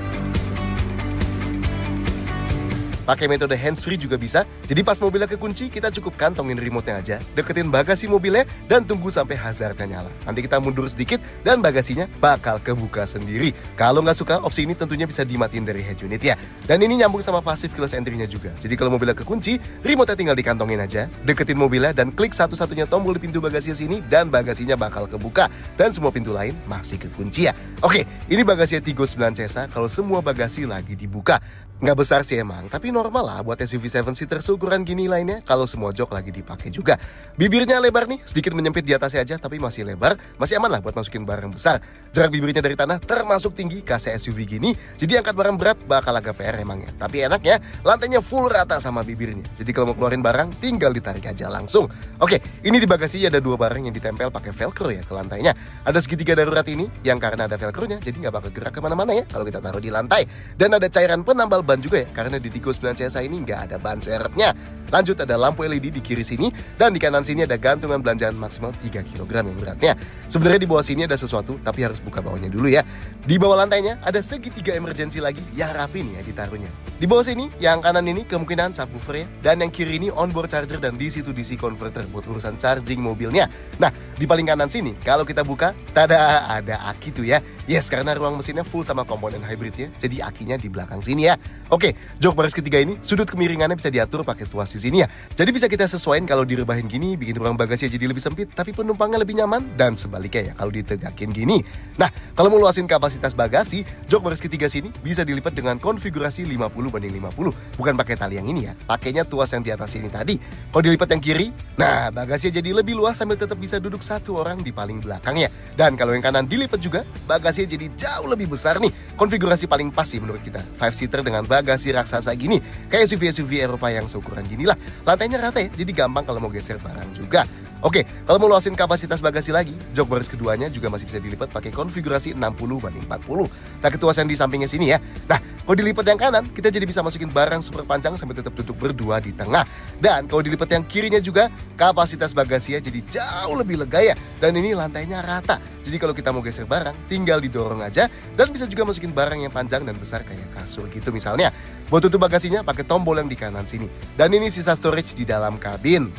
Pakai metode hands-free juga bisa. Jadi pas mobilnya kekunci, kita cukup kantongin remote-nya aja, deketin bagasi mobilnya, dan tunggu sampai hazardnya nyala. Nanti kita mundur sedikit, dan bagasinya bakal kebuka sendiri. Kalau nggak suka, opsi ini tentunya bisa dimatiin dari head unit ya. Dan ini nyambung sama passive keyless entry-nya juga. Jadi kalau mobilnya kekunci, remote-nya tinggal dikantongin aja, deketin mobilnya, dan klik satu-satunya tombol di pintu bagasi sini, dan bagasinya bakal kebuka. Dan semua pintu lain masih kekunci ya. Oke, ini bagasinya Tiggo 9 CSA kalau semua bagasi lagi dibuka. Nggak besar sih emang, tapi normal lah buat SUV 7-seater seukuran gini lainnya kalau semua jok lagi dipakai juga. Bibirnya lebar nih, sedikit menyempit di atasnya aja tapi masih lebar, masih aman lah buat masukin barang besar. Jarak bibirnya dari tanah termasuk tinggi KC SUV gini, jadi angkat barang berat bakal agak PR emangnya. Tapi enaknya, lantainya full rata sama bibirnya. Jadi kalau mau keluarin barang, tinggal ditarik aja langsung. Oke, ini di bagasi ada 2 barang yang ditempel pakai velcro ya ke lantainya. Ada segitiga darurat ini, yang karena ada velcronya, jadi nggak bakal gerak kemana-mana ya kalau kita taruh di lantai. Dan ada cairan penambal ban juga ya, karena di Tiggo 9 CSA ini nggak ada ban serepnya. Lanjut ada lampu LED di kiri sini, dan di kanan sini ada gantungan belanjaan maksimal 3 kg yang beratnya. Sebenarnya di bawah sini ada sesuatu, tapi harus buka bawahnya dulu ya. Di bawah lantainya ada segitiga emergency lagi yang rapi nih ya ditaruhnya. Di bawah sini, yang kanan ini kemungkinan subwoofer ya, dan yang kiri ini onboard charger dan DC-to-DC converter buat urusan charging mobilnya. Nah, di paling kanan sini, kalau kita buka, tada, ada aki tuh ya. Yes, karena ruang mesinnya full sama komponen hybridnya, jadi akinya di belakang sini ya. Oke, jok baris ketiga ini, sudut kemiringannya bisa diatur pakai tuas di sini ya. Jadi bisa kita sesuaiin kalau direbahin gini, bikin ruang bagasi jadi lebih sempit, tapi penumpangnya lebih nyaman, dan sebaliknya ya kalau ditegakin gini. Nah, kalau mau luasin kapasitas bagasi, jok baris ketiga sini bisa dilipat dengan konfigurasi 50/50, bukan pakai tali yang ini ya, pakainya tuas yang di atas ini tadi. Kalau dilipat yang kiri, nah bagasinya jadi lebih luas sambil tetap bisa duduk 1 orang di paling belakangnya. Dan kalau yang kanan dilipat juga, bagasinya jadi jauh lebih besar nih. Konfigurasi paling pas sih menurut kita, 5-seater dengan bagasi raksasa gini, kayak SUV-SUV Eropa yang seukuran gini lah. Lantainya rata ya, jadi gampang kalau mau geser barang juga. Oke, kalau mau luasin kapasitas bagasi lagi, jok baris keduanya juga masih bisa dilipat pakai konfigurasi 60/40. Pakai tuas yang di sampingnya sini ya. Nah, kalau dilipat yang kanan, kita jadi bisa masukin barang super panjang sampai tetap duduk berdua di tengah. Dan kalau dilipat yang kirinya juga, kapasitas bagasinya jadi jauh lebih lega ya. Dan ini lantainya rata. Jadi kalau kita mau geser barang, tinggal didorong aja. Dan bisa juga masukin barang yang panjang dan besar kayak kasur gitu misalnya. Buat tutup bagasinya pakai tombol yang di kanan sini. Dan ini sisa storage di dalam kabin.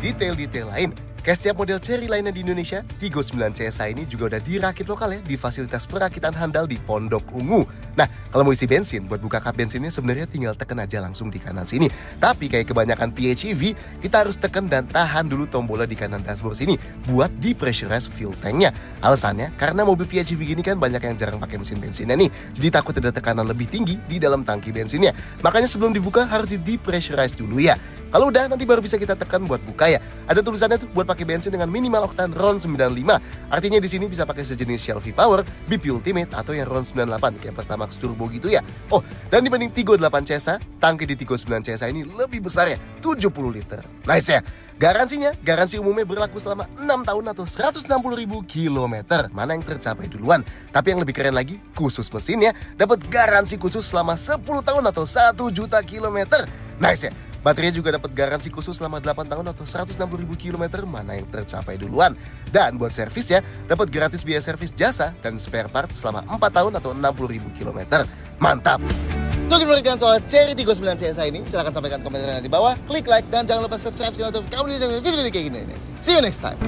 Detail-detail lain. Kayak setiap model Chery lainnya di Indonesia, Tiggo 9 CSA ini juga udah dirakit lokal ya di fasilitas perakitan handal di Pondok Ungu. Nah, kalau mau isi bensin, buat buka kap bensinnya sebenarnya tinggal tekan aja langsung di kanan sini. Tapi kayak kebanyakan PHEV, kita harus tekan dan tahan dulu tombolnya di kanan dashboard sini buat depressurize fuel tanknya. Alasannya, karena mobil PHEV gini kan banyak yang jarang pakai mesin bensinnya nih. Jadi takut ada tekanan lebih tinggi di dalam tangki bensinnya. Makanya sebelum dibuka harus di depressurize dulu ya. Kalau udah, nanti baru bisa kita tekan buat buka ya. Ada tulisannya tuh buat pakai bensin dengan minimal oktan RON 95. Artinya di sini bisa pakai sejenis Shell V-Power, BP Ultimate, atau yang RON 98 kayak Pertamax Turbo gitu ya. Oh, dan dibanding Tiggo 8 CSA, tangki di Tiggo 9 CSA ini lebih besar ya, 70 liter. Nice ya. Garansinya, garansi umumnya berlaku selama 6 tahun atau 160.000 km. Mana yang tercapai duluan. Tapi yang lebih keren lagi, khusus mesinnya dapat garansi khusus selama 10 tahun atau 1 juta kilometer. Nice ya. Baterainya juga dapat garansi khusus selama 8 tahun atau 160.000 km, mana yang tercapai duluan. Dan buat servis ya, dapat gratis biaya servis jasa dan spare part selama 4 tahun atau 60.000 km. Mantap! Untuk informasi soal Chery Tiggo 9 CSA ini, silahkan sampaikan komentarnya di bawah, klik like, dan jangan lupa subscribe channel YouTube kamu di video kayak gini. See you next time!